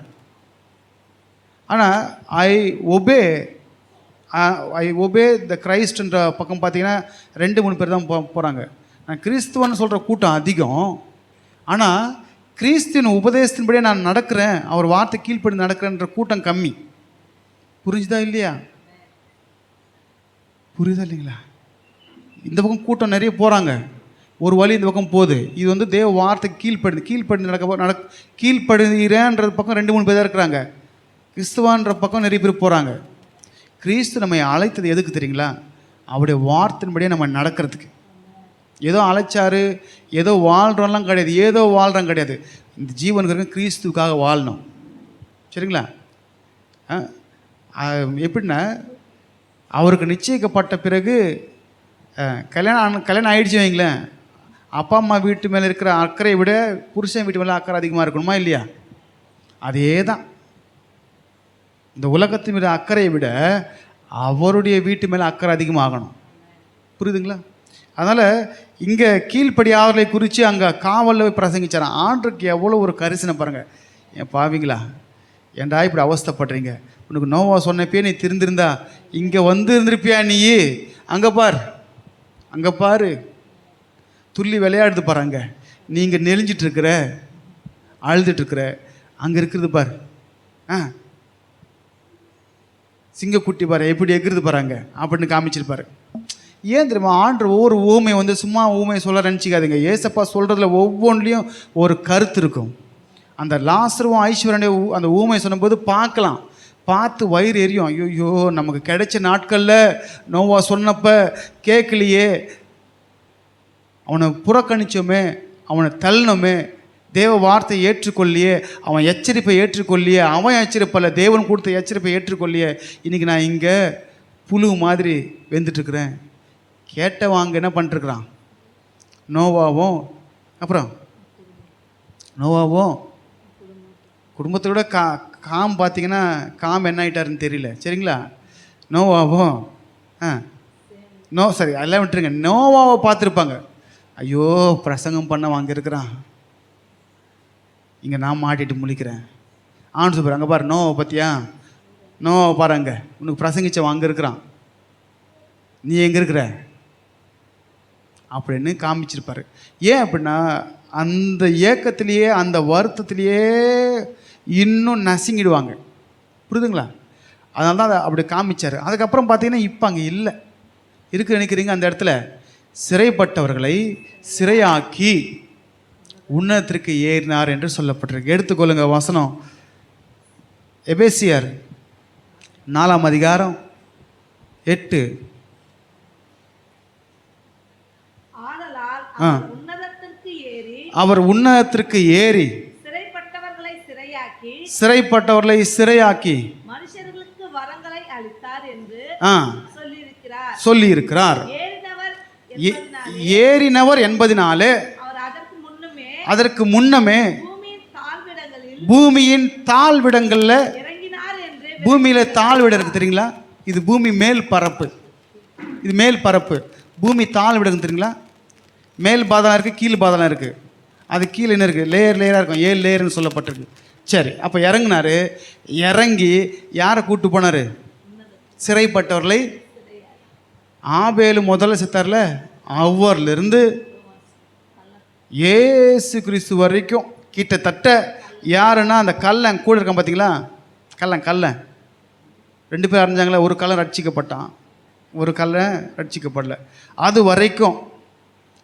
ஆனால் ஐ ஒபே ஐ ஒபே த கிரைஸ்ட்ன்ற பக்கம் பார்த்தீங்கன்னா 2-3 பேர் தான் போகிறாங்க. நான் கிறிஸ்துவன்னு சொல்கிற கூட்டம் அதிகம். ஆனால் கிறிஸ்துவின் உபதேசத்தின்படியே நான் நடக்கிறேன், அவர் வார்த்தை கீழ்ப்படி நடக்கிறேன்ற கூட்டம் கம்மி. புரிஞ்சுதா இல்லையா? புரியுதா இல்லைங்களா? இந்த பக்கம் கூட்டம் நிறைய போகிறாங்க, ஒரு வழி இந்த பக்கம் போகுது. இது வந்து தேவ வார்த்தை கீழ்ப்படி கீழ்ப்படுகிறேன்றது பக்கம் 2-3 பேர் தான் இருக்கிறாங்க. கிறிஸ்துவான்ற பக்கம் நிறைய பேர் போகிறாங்க. கிறிஸ்து நம்மை அழைத்தது எதுக்கு தெரியுங்களா? அவருடைய வார்த்தையின்படியே நம்ம நடக்கிறதுக்கு. ஏதோ அழைச்சாரு, ஏதோ வாழ்கிறோம்லாம் கிடையாது, ஏதோ வாழ்கிறோம் கிடையாது. இந்த ஜீவனுக்கு கிறிஸ்துவுக்காக வாழணும். சரிங்களா? எப்படின்னா, அவருக்கு நிச்சயிக்கப்பட்ட பிறகு கல்யாணம் ஆகிடுச்சு வைங்களேன், அப்பா அம்மா வீட்டு மேலே இருக்கிற அக்கறையை விட புருஷன் வீட்டு மேலே அக்கறை அதிகமாக இருக்கணுமா இல்லையா? அதே தான். இந்த உலகத்தின் மீது அக்கறையை விட அவருடைய வீட்டு மேலே அக்கறை அதிகமாகணும். புரியுதுங்களா? அதனால் இங்கே கீழ்ப்படியாளர்களை குறித்து அங்கே காவலில் பிரசங்கிச்சாரான். ஆண்டுக்கு எவ்வளோ ஒரு கரிசனை பாருங்கள். என் பாவிங்களா, ஏன்டா இப்படி அவஸ்தைப்படுறீங்க? உனக்கு நோவா சொன்னப்பே நீ திருந்திருந்தா இங்கே வந்து இருந்திருப்பியா? நீ அங்கே பாரு துள்ளி விளையாடுது பாருங்க. நீங்கள் நெளிஞ்சிட்ருக்கிற, அழுதுட்டுருக்குற, அங்கே இருக்கிறது பாரு, சிங்கக்குட்டி பாரு எப்படி எகிறது பாருங்க அப்படின்னு காமிச்சிருப்பாரு. ஏன் தெரியுமா? ஆண்டு ஒவ்வொரு ஊமை வந்து சும்மா ஊமையை சொல்ல நினச்சிக்காதுங்க. ஏசப்பா சொல்கிறதுல ஒவ்வொன்றிலையும் ஒரு கருத்து இருக்கும். அந்த லாசருவும் ஐஸ்வர்யனுடைய அந்த ஊமை சொன்னபோது பார்த்து வயிறு எரியும். ஐயோ, நமக்கு கிடைச்ச நாட்களில் நோவா சொன்னப்போ கேட்கலையே, அவனை புறக்கணிச்சோமே, அவனை தள்ளணுமே, தேவ வார்த்தையை ஏற்றுக்கொள்ளியே, அவன் எச்சரிப்பை ஏற்றுக்கொள்ளியே, அவன் எச்சரிப்பல்ல, தேவன் கொடுத்த எச்சரிப்பை ஏற்றுக்கொள்ளியே, இன்றைக்கி நான் இங்கே புழு மாதிரி வெந்துட்டுருக்குறேன். கேட்டவாங்க என்ன பண்ணிட்டுருக்குறான்? நோவாவும் குடும்பத்தோட காம் பார்த்தீங்கன்னா, காம் என்ன ஆகிட்டாருன்னு தெரியல. சரிங்களா? நோவாவும் சரி அதெல்லாம் விட்டுருங்க. நோவாவை பார்த்துருப்பாங்க. ஐயோ, பிரசங்கம் பண்ண வாங்க இருக்கிறான், இங்கே நான் மாட்டிட்டு முழிக்கிறேன். ஆண்டு சொல்கிறார், அங்கே பாரு நோவை பற்றியா, நோவை பாரு, அங்கே உனக்கு பிரசங்கிச்சவன் அங்கே இருக்கிறான், நீ எங்கே இருக்கிற அப்படின்னு காமிச்சிருப்பார். ஏன் அப்படின்னா, அந்த ஏக்கத்திலேயே அந்த வருத்தத்திலேயே இன்னும் நசுங்கிடுவாங்க. புரியுதுங்களா? அதனால தான் அதை அப்படி காமிச்சார். அதுக்கப்புறம் பார்த்தீங்கன்னா இப்போ அங்கே இல்லை நினைக்கிறீங்க. அந்த இடத்துல சிறைப்பட்டவர்களை சிறையாக்கி உன்னதத்திற்கு ஏறினார் என்று சொல்லப்பட்டிருக்கு. எடுத்துக்கொள்ளுங்க வசனம், எபேசியர் 4:8. அவர் உன்னதத்திற்கு ஏறி சிறைப்பட்டவர்களை சிறையாக்கி மனுஷர்களுக்கு வரங்களை அளித்தார் என்று சொல்லியிருக்கிறார். ஏறினவர் என்பதினாலே அதற்கு முன்னமே பூமியின் தாழ்விடங்கள்ல, பூமியில தாழ்விடம் இருக்கு தெரியுங்களா? இது பூமி மேல் பரப்பு, இது மேல் பரப்பு. பூமி தாழ்விடம் தெரியுங்களா? மேல் பாதாளம் இருக்குது, கீழ் பாதாளம் இருக்குது. அது கீழே என்ன இருக்குது? லேயராக இருக்கும், 7 லேயர்னு சொல்லப்பட்டிருக்கு. சரி, அப்போ இறங்கினார். இறங்கி யாரை கூப்பிட்டு போனார்? சிறைப்பட்டவர்களை. ஆபேலு முதல்ல செத்தார்ல, அவர்லேருந்து ஏசு கிறிஸ்து வரைக்கும் கிட்டத்தட்ட யாருன்னா அந்த கல்லன் கூட இருக்கான் பார்த்தீங்களா? கல்லன் 2 பேர் அறிஞ்சாங்களே, ஒரு கல்லன் ரட்சிக்கப்பட்டான், ஒரு கல்லன் ரட்சிக்கப்படல. அது வரைக்கும்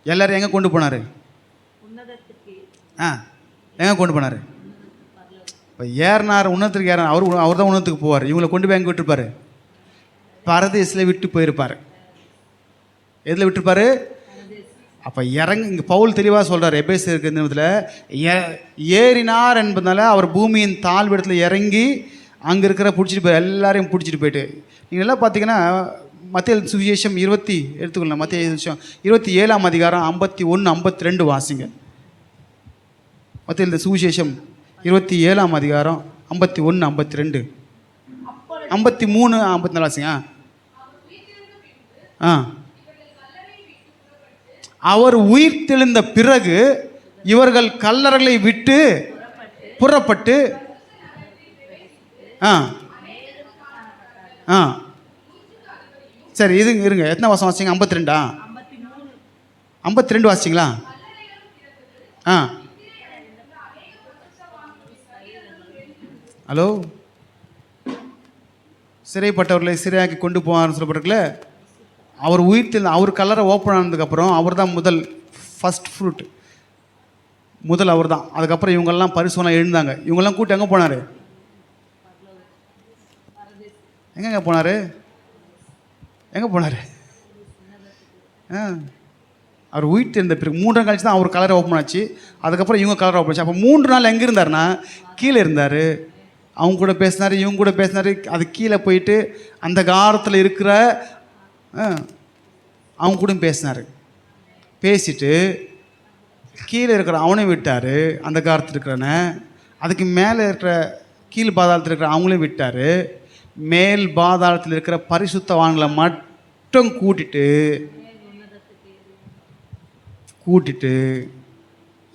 எல்லாரும் எங்கே கொண்டு போனார்? எங்கே கொண்டு போனார்? இப்போ ஏறினார், உன்னதத்துக்கு ஏறினார். அவர் தான் உன்னதத்துக்கு போவார். இவங்களை கொண்டு போய் எங்கே விட்டுருப்பார்? பரதேசில் விட்டு போயிருப்பார். எதில் விட்டுருப்பார்? அப்போ இங்கே பவுல் தெளிவாக சொல்கிறார் எபேசியர் இருக்கிற நிமிடத்தில், ஏறினார் என்பதனால அவர் பூமியின் தாழ்விடத்தில் இறங்கி அங்கே இருக்கிற பிடிச்சிட்டு போய் எல்லாரையும் பிடிச்சிட்டு போயிட்டு. நீங்கள் எல்லாம் பார்த்தீங்கன்னா மத்திய சுவிசேஷம் 20 எடுத்துக்கொள்ளலாம். மத்திய சுவிசேஷம் 27ஆம் அதிகாரம் 51-52 வாசிங்க. மத்திய சுவிசேஷம் 27ஆம் அதிகாரம் 51-52 53-54 வாசிங்க. அவர் உயிர் தெழுந்த பிறகு இவர்கள் கல்லறைகளை விட்டு புறப்பட்டு சரி இது இருங்க, எத்தனை வருஷம் வாசிங்க? 52ஆ? 52 வாசிச்சிங்களா? ஆ ஹலோ, சிறைப்பட்டவர்களை சிறையாக்கி கொண்டு போவார்னு சொல்லப்பட்டிருக்குல்ல. அவர் உயிர்த்தெழுந்த அவர் கல்லறை ஓப்பன் ஆனதுக்கப்புறம் அவர் தான் முதல் ஃபஸ்ட் ஃப்ரூட், முதல் அவர் தான். அதுக்கப்புறம் இவங்கெல்லாம் பரிசுலாம் எழுந்தாங்க. இவங்கெல்லாம் கூட்டி எங்கே போனார்? எங்கெங்க போனார்? எங்கே போனார்? அவர் உயிர்த்தெழுந்த பிறகு 3 நாள் கழிச்சு தான் அவர் கலரை ஓப்பன் ஆச்சு. அதுக்கப்புறம் இவங்க கலரை ஓப்பன் ஆச்சு. அப்போ 3 நாள் எங்கே இருந்தார்னா கீழே இருந்தார். அவங்க கூட பேசினார், இவங்க கூட பேசினார். அது கீழே போயிட்டு அந்த காரத்தில் இருக்கிற அவங்க கூட பேசினார். பேசிட்டு கீழே இருக்கிற அவனையும் விட்டார், அந்த காரத்தில் இருக்கிறவனை. அதுக்கு மேலே இருக்கிற கீழ் பாதாளத்தில் இருக்கிற அவங்களையும் விட்டார். மேல் பாதாளத்தில் இருக்கிற பரிசுத்தவான்களை மட்டும் கூட்டிட்டு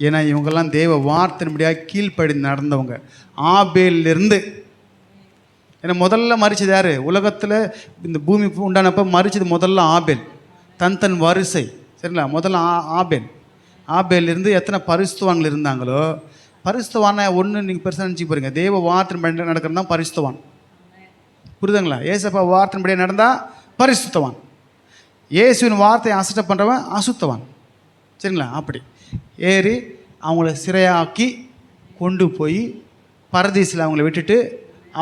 ஏன்னா இவங்கெல்லாம் தேவ வார்த்தையின்படியாக கீழ்ப்படி நடந்தவங்க. ஆபேலிருந்து, ஏன்னா முதல்ல மரிச்சது யார்? உலகத்தில் இந்த பூமி உண்டானப்போ மரிச்சது முதல்ல ஆபேல். தன் வரிசை, சரிங்களா? முதல்ல ஆபேலிருந்து எத்தனை பரிசுத்தவான்கள் இருந்தாங்களோ, பரிசுத்தவான ஒன்று நீங்கள் பெருசாக நினச்சி போகிறீங்க. தேவ வார்த்தையின்படி நடக்கிறது தான் பரிசுத்தவான். புரியுதுங்களா? ஏசப்பா வார்த்தையின்படியே நடந்தால் பரிசுத்தவான். இயேசுவின் வார்த்தையை அசட்டை பண்ணுறவன் அசுத்தவான். சரிங்களா? அப்படி ஏறி அவங்கள சிறையாக்கி கொண்டு போய் பரதீசில் அவங்கள விட்டுட்டு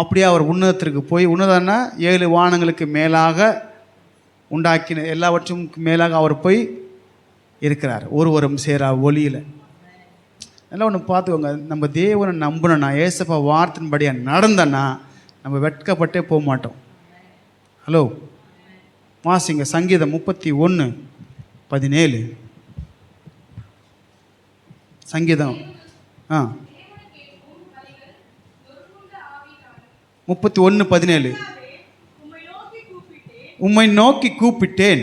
அப்படியே அவர் உன்னதத்திற்கு போய், உன்னதன்னா 7 வானங்களுக்கு மேலாக உண்டாக்கின எல்லாவற்றும் மேலாக அவர் போய் இருக்கிறார், ஒருவரும் சேரா ஒளியில். எல்லாம் ஒன்று பார்த்துக்கோங்க, நம்ம தேவனை நம்பணுன்னா, ஏசப்பா வார்த்தையின்படியாக நடந்தன்னா நம்ம வெட்கப்பட்டே போக மாட்டோம். ஹலோ, வாசிங்க சங்கீதம் 31:17. சங்கீதம் 31:17. உம்மை நோக்கி கூப்பிட்டேன்,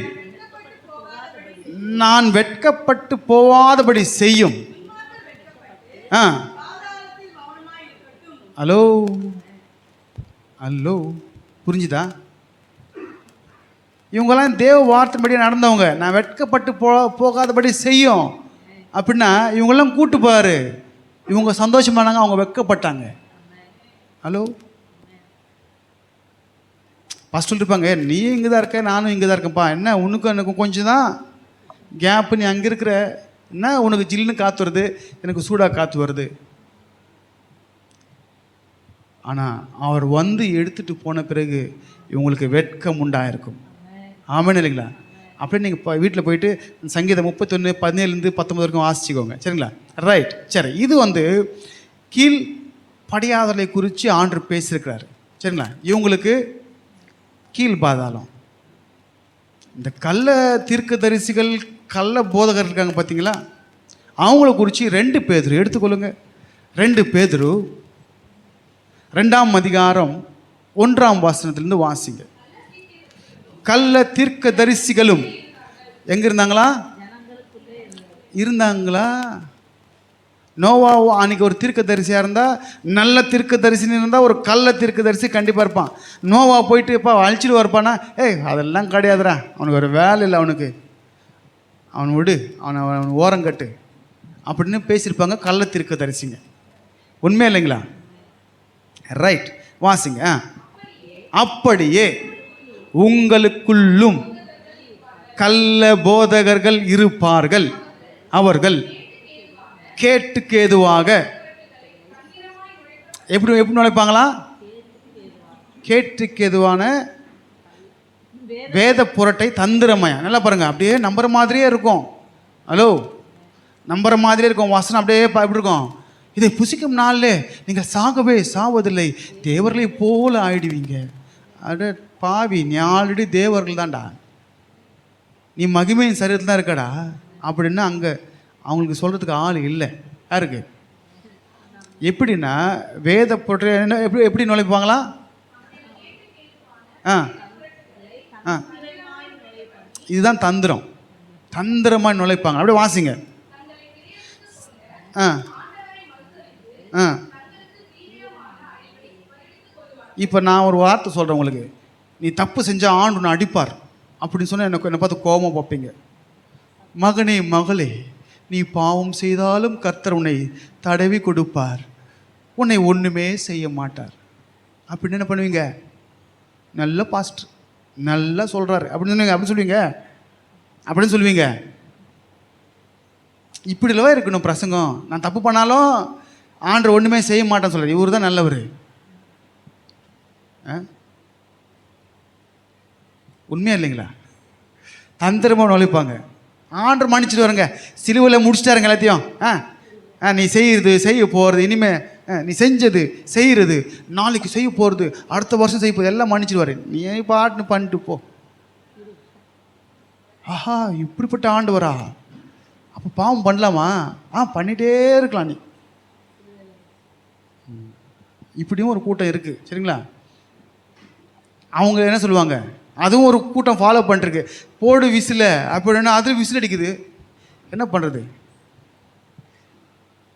நான் வெட்கப்பட்டு போவாதபடி செய்யும். ஹலோ ஹலோ, புரிஞ்சுதா? இவங்கெல்லாம் தேவ வார்த்தைப்படி நடந்தவங்க. நான் வெட்கப்பட்டு போகாதபடி செய்யும் அப்படின்னா இவங்கெல்லாம் கூட்டு போவார். இவங்க சந்தோஷமானாங்க, அவங்க வெட்கப்பட்டாங்க. ஹலோ, ஃபஸ்ட்டு இருப்பாங்க, நீ இங்கே தான் இருக்க, நானும் இங்கே தான் இருக்கேன்ப்பா, என்ன உனக்கும் எனக்கும் கொஞ்சம் தான் கேப்பு, நீ அங்கே இருக்கிற, என்ன உனக்கு ஜில்லுன்னு காற்று வருது, எனக்கு சூடாக காற்று வருது. ஆனால் அவர் வந்து எடுத்துகிட்டு போன பிறகு இவங்களுக்கு வெட்கம் உண்டாயிருக்கும். ஆமாம் இல்லைங்களா? அப்படியே நீங்கள் இப்போ வீட்டில் போயிட்டு சங்கீதம் 31:17-19 வரைக்கும் வாசிச்சுக்கோங்க. சரிங்களா? ரைட். சரி, இது வந்து கீழ் படியாதலை குறித்து ஆண்டவர் பேசியிருக்கிறாரு. சரிங்களா? இவங்களுக்கு கீழ் பாதாளம். இந்த கள்ள தீர்க்கதரிசிகள், கள்ள போதகர் இருக்காங்க பார்த்தீங்களா, அவங்கள குறித்து 2 பேதுரு எடுத்துக்கொள்ளுங்க. 2 பேதுரு 2ஆம் அதிகாரம் 1ஆம் வசனத்திலிருந்து வாசிங்க. கள்ள தீர்க்கதரிசிகளும் எங்கே இருந்தாங்களா? நோவா அன்றைக்கி ஒரு தீர்க்கதரிசியாக இருந்தால், நல்ல தீர்க்கதரிசின்னு இருந்தால் ஒரு கள்ள தீர்க்கதரிசி கண்டிப்பாக இருப்பான். நோவா போயிட்டு இப்போ அழிச்சிட்டு வரப்பானா, அதெல்லாம் கிடையாதுடா, அவனுக்கு ஒரு வேலை இல்லை, அவனை விடு, அவன் ஓரங்கட்டு அப்படின்னு பேசியிருப்பாங்க கள்ள தீர்க்கதரிசிங்க. உண்மை இல்லைங்களா? ரைட், வாசிங்க. அப்படியே உங்களுக்குள்ளும் கள்ள போதகர்கள் இருப்பார்கள். அவர்கள் கேட்டுக்கு ஏதுவாக எப்படி நுழைப்பாங்களா? கேட்டுக்கு ஏதுவான வேத புரட்டை தந்திரமயா. நல்லா பாருங்க, அப்படியே நம்புற மாதிரியே இருக்கும். ஹலோ, நம்புற மாதிரியே இருக்கும். வசனம் அப்படியே எப்படி இருக்கும்? இதை புசிக்கும் நாளில் நீங்கள் சாகவே சாவதில்லை, தேவர்களை போல ஆயிடுவீங்க. அட பாவி, நீ ஆல்ரெடி தேவர்கள் தான்டா, நீ மகிமையின் சரீரத்தில் தான் இருக்கடா அப்படின்னா அங்கே அவங்களுக்கு சொல்கிறதுக்கு ஆள் இல்லை. யாருக்கு? எப்படின்னா வேத பொருட்கள் என்ன எப்படி நுழைப்பாங்களா? இதுதான் தந்திரம். தந்திரமாக நுழைப்பாங்க. அப்படியே வாசிங்க. இப்போ நான் ஒரு வார்த்தை சொல்கிறேன் உங்களுக்கு, நீ தப்பு செஞ்சால் ஆண்டு ஒன்று அடிப்பார். அப்படின்னு சொன்னால் என்னை பார்த்து கோபமாக பார்ப்பீங்க. மகனே மகளே, நீ பாவம் செய்தாலும் கர்த்தர் உன்னை தடவி கொடுப்பார், உன்னை ஒன்றுமே செய்ய மாட்டார் அப்படின்னு என்ன பண்ணுவீங்க? நல்ல பாஸ்டர் நல்லா சொல்கிறாரு அப்படின்னு சொல்லுவீங்க. அப்படின்னு சொல்லுவீங்க. இப்படிலவா இருக்கணும் பிரசங்கம். நான் தப்பு பண்ணாலும் ஆண்டவர் ஒன்றுமே செய்ய மாட்டேன்னு சொல்கிறார், இவர் தான் நல்லவர். உண்மையா இல்லைங்களா? தந்திரமாக நுழைப்பாங்க. ஆண்டவர் மன்னிச்சுட்டு வருங்க, சிலுவையில் முடிச்சிட்டாருங்க எல்லாத்தையும். நீ செய்ய போகிறது, இனிமேல் நீ செஞ்சது செய்கிறது, நாளைக்கு செய்ய போகிறது, அடுத்த வருஷம் செய்ய போகிறது எல்லாம் மன்னிச்சிடுவார். நீ பாட்டுன்னு பண்ணிட்டு போ. ஆஹா, இப்படிப்பட்ட ஆண்டவரா? அப்போ பாவம் பண்ணலாமா? பண்ணிகிட்டே இருக்கலாம் நீ. இப்படியும் ஒரு கூட்டம் இருக்குது, சரிங்களா? அவங்க என்ன சொல்லுவாங்க, அதுவும் ஒரு கூட்டம் ஃபாலோ பண்ணிருக்கு. போடு விசில அப்படின்னா அது விசில் அடிக்குது, என்ன பண்ணுறது?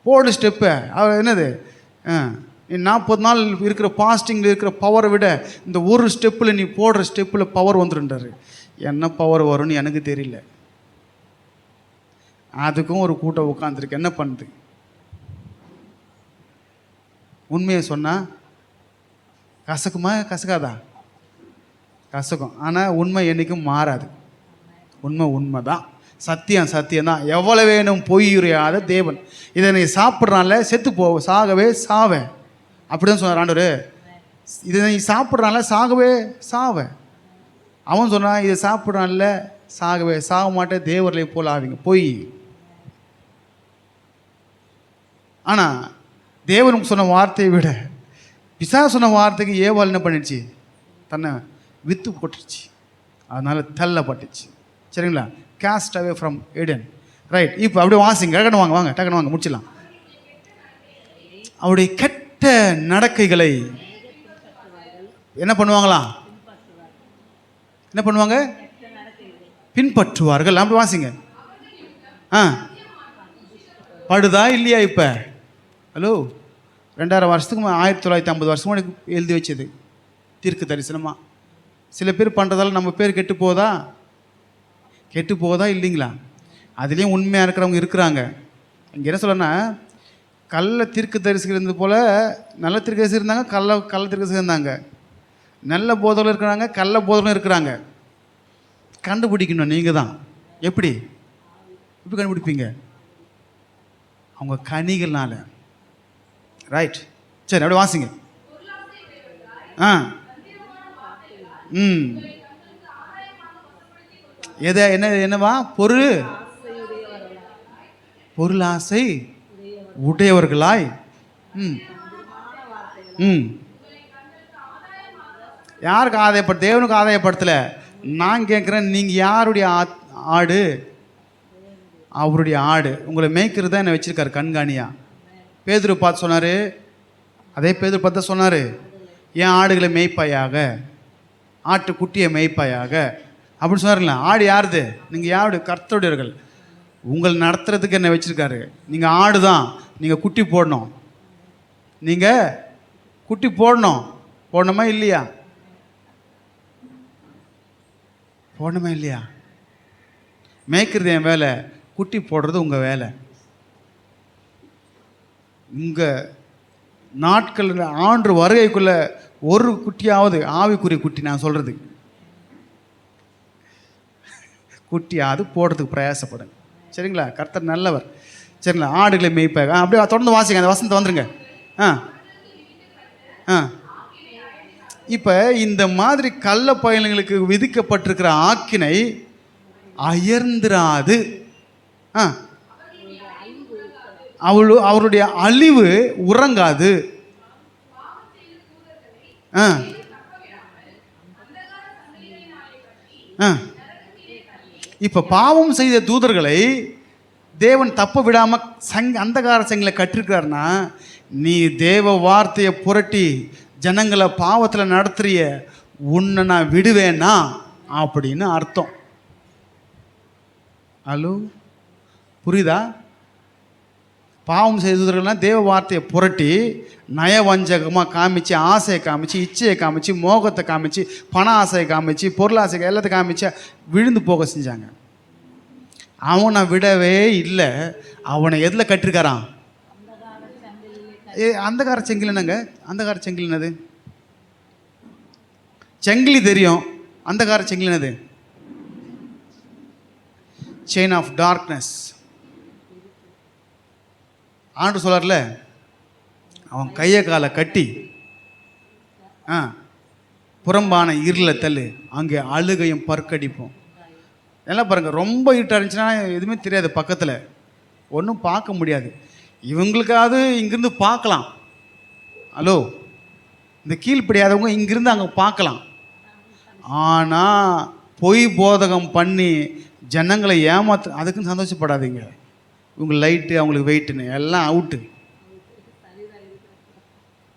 போடு ஸ்டெப்பை, என்னது 40 நாள் இருக்கிற பாஸ்டிங்கில் இருக்கிற பவரை விட இந்த ஒரு ஸ்டெப்பில், நீ போடுற ஸ்டெப்பில் பவர் வந்துருன்றாரு. என்ன பவர் வரும்னு எனக்கு தெரியல. அதுக்கும் ஒரு கூட்டம் உட்காந்துருக்கு, என்ன பண்ணுது? உண்மையை சொன்னால் கசக்குமா கசக்காதா? கசக்கும். ஆனால் உண்மை என்றைக்கும் மாறாது. உண்மை தான், சத்தியம் தான். எவ்வளோ வேணும் பொய்யுரையாத தேவன். இதை நீ சாப்பிட்றான்ல செத்து போ, சாகவே சாவே அப்படி தான் சொன்னார் ஆண்டவர். இதை நீ சாப்பிட்றான்ல சாகவே சாவே. அவன் சொன்னான், இதை சாப்பிட்றான்ல சாகவே சாக மாட்டேன், தேவர்களை போல் ஆவீங்க. பொய். ஆனால் தேவனுக்கு சொன்ன வார்த்தையை விட பிசாசு சொன்ன வார்த்தைக்கு ஏவாள் என்ன பண்ணிடுச்சு? தன்னை வித்து போட்டுருச்சு. அதனால் தள்ளப்பட்டுச்சு, சரிங்களா? Cast away from Eden. Right. இப்போ அப்படியே வாசிங்க, டக்குன்னு வாங்க முடிச்சிடலாம். அவருடைய கெட்ட நடக்கைகளை என்ன பண்ணுவாங்களாம்? என்ன பண்ணுவாங்க? பின்பற்றுவார்கள். அப்படி வாசிங்க. படுதா இல்லையா? இப்போ ஹலோ, 2000 வருஷத்துக்கு 1950 வருஷமாக எழுதி வச்சது தீர்க்க தரிசனமாக. சில பேர் பண்ணுறதால நம்ம பேர் கெட்டு போதா இல்லைங்களா? அதுலேயும் உண்மையாக இருக்கிறவங்க இருக்கிறாங்க. இங்கே என்ன சொல்லணும்னா, கள்ள தீர்க்க தரிசிகள் இருந்தது போல் நல்ல தீர்க்க தரிசி இருந்தாங்க, கள்ள தீர்க்க தரிசி இருந்தாங்க. நல்ல போதலும் இருக்கிறாங்க, கள்ள போதலும் இருக்கிறாங்க. கண்டுபிடிக்கணும் நீங்கள் தான். எப்படி கண்டுபிடிப்பீங்க? அவங்க கனிகள்னால. ரைட், சரி, அப்படியே வாசிங்க. என்னவா? பொருளாசை உடையவர்களாய். யாருக்கு ஆதாயப்பட? தேவனுக்கு ஆதாயப்படுத்தல. நான் கேட்குறேன், நீங்கள் யாருடைய ஆடு? அவருடைய ஆடு. உங்களை மேய்க்கிறது தான் என்னை வச்சிருக்காரு கண்காணியா. பேதுரு பார்த்து சொன்னார், அதே பேதுரு பார்த்து தான் சொன்னார், என் ஆடுகளை மேய்ப்பாயாக, ஆட்டுக்குட்டியை மேய்ப்பாயாக அப்படின்னு சொன்னாருங்களா? ஆடு யாருது? நீங்கள் யாருடைய? கர்த்தருடையவர்கள். உங்களை நடத்துறதுக்கு என்ன வச்சுருக்காரு. நீங்கள் ஆடு தான். நீங்கள் குட்டி போடணும். நீங்கள் குட்டி போடணுமா இல்லையா? போடணுமா இல்லையா? மேய்க்கிறது என் வேலை, குட்டி போடுறது உங்கள் வேலை. உங்கள் நாட்கள் ஆண்டு வருகைக்குள்ள ஒரு குட்டியாவது, ஆவிக்குரிய குட்டி நான் சொல்கிறது, குட்டியாவது போடுறதுக்கு பிரயாசப்படுங்க, சரிங்களா? கர்த்தர் நல்லவர், சரிங்களா? ஆடுகளை மேய்ப்பாங்க. அப்படியே தொடர்ந்து வாசிங்க, அந்த வசனத்தை வந்துருங்க. இப்போ இந்த மாதிரி கள்ள பயணங்களுக்கு விதிக்கப்பட்டிருக்கிற ஆக்கினை அயர்ந்திராது. அவருடைய அழிவு உறங்காது. இப்ப பாவம் செய்த தூதர்களை தேவன் தப்ப விடாம அந்தகார சங்கில கட்டிருக்கிறார்னா, நீ தேவ வார்த்தையை புரட்டி ஜனங்களை பாவத்தில் நடத்துறிய, உன்னை நான் விடுவேனா அப்படின்னு அர்த்தம். ஹலோ, புரியுதா? பாவம் செய்தவர்கள்னால் தேவ வார்த்தையை புரட்டி நயவஞ்சகமாக காமிச்சு, ஆசையை காமிச்சு, இச்சையை காமிச்சு, மோகத்தை காமிச்சு, பண ஆசையை காமிச்சு, பொருளாசை எல்லாத்தையும் காமிச்சு விழுந்து போக செஞ்சாங்க. அவனை விடவே இல்லை. அவனை எதில் கட்டிருக்காரான்? அந்தகார செங்கில். என்னங்க அந்தகார செங்கில்? என்னது? செங்கிலி தெரியும். அந்தகார செங்கில் என்னது? Chain of darkness. ஆண்டு சொல்லார்ல, அவன் கையை காலை கட்டி புறம்பான இருளில் தள்ளு, அங்கே அழுகையும் பற்கடிப்போம். எல்லாம் பாருங்கள், ரொம்ப இருட்டாக இருந்துச்சுன்னா எதுவுமே தெரியாது, பக்கத்தில் ஒன்றும் பார்க்க முடியாது. இவங்களுக்காவது இங்கேருந்து பார்க்கலாம். ஹலோ, இந்த கீழ்ப்படியாதவங்க இங்கிருந்து அங்கே பார்க்கலாம். ஆனால் பொய் போதகம் பண்ணி ஜனங்களை ஏமாத்து, அதுக்குன்னு சந்தோஷப்படாதீங்க. இவங்க லைட்டு, அவங்களுக்கு வெயிட்டுன்னு எல்லாம் அவுட்டு.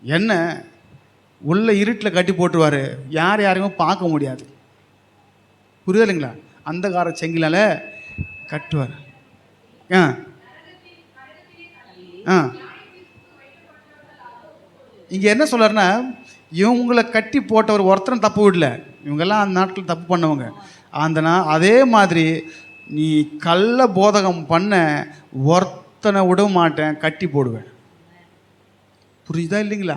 என்ன உள்ள இருட்டில் கட்டி போட்டுருவார், யாரையுமே பார்க்க முடியாது. புரியுதுங்களா? அந்தகார செங்கிலால் கட்டுவார். இங்கே என்ன சொல்கிறாருன்னா, இவங்களை கட்டி போட்டவர் ஒருத்தரும் தப்பு விடல. இவங்கெல்லாம் அந்த நாட்கள் தப்பு பண்ணவங்க. அதே மாதிரி நீ கள்ள போதகம் பண்ண ஒருத்தனை விட மாட்டேன், கட்டி போடுவேன். புரியுதா இல்லைங்களா?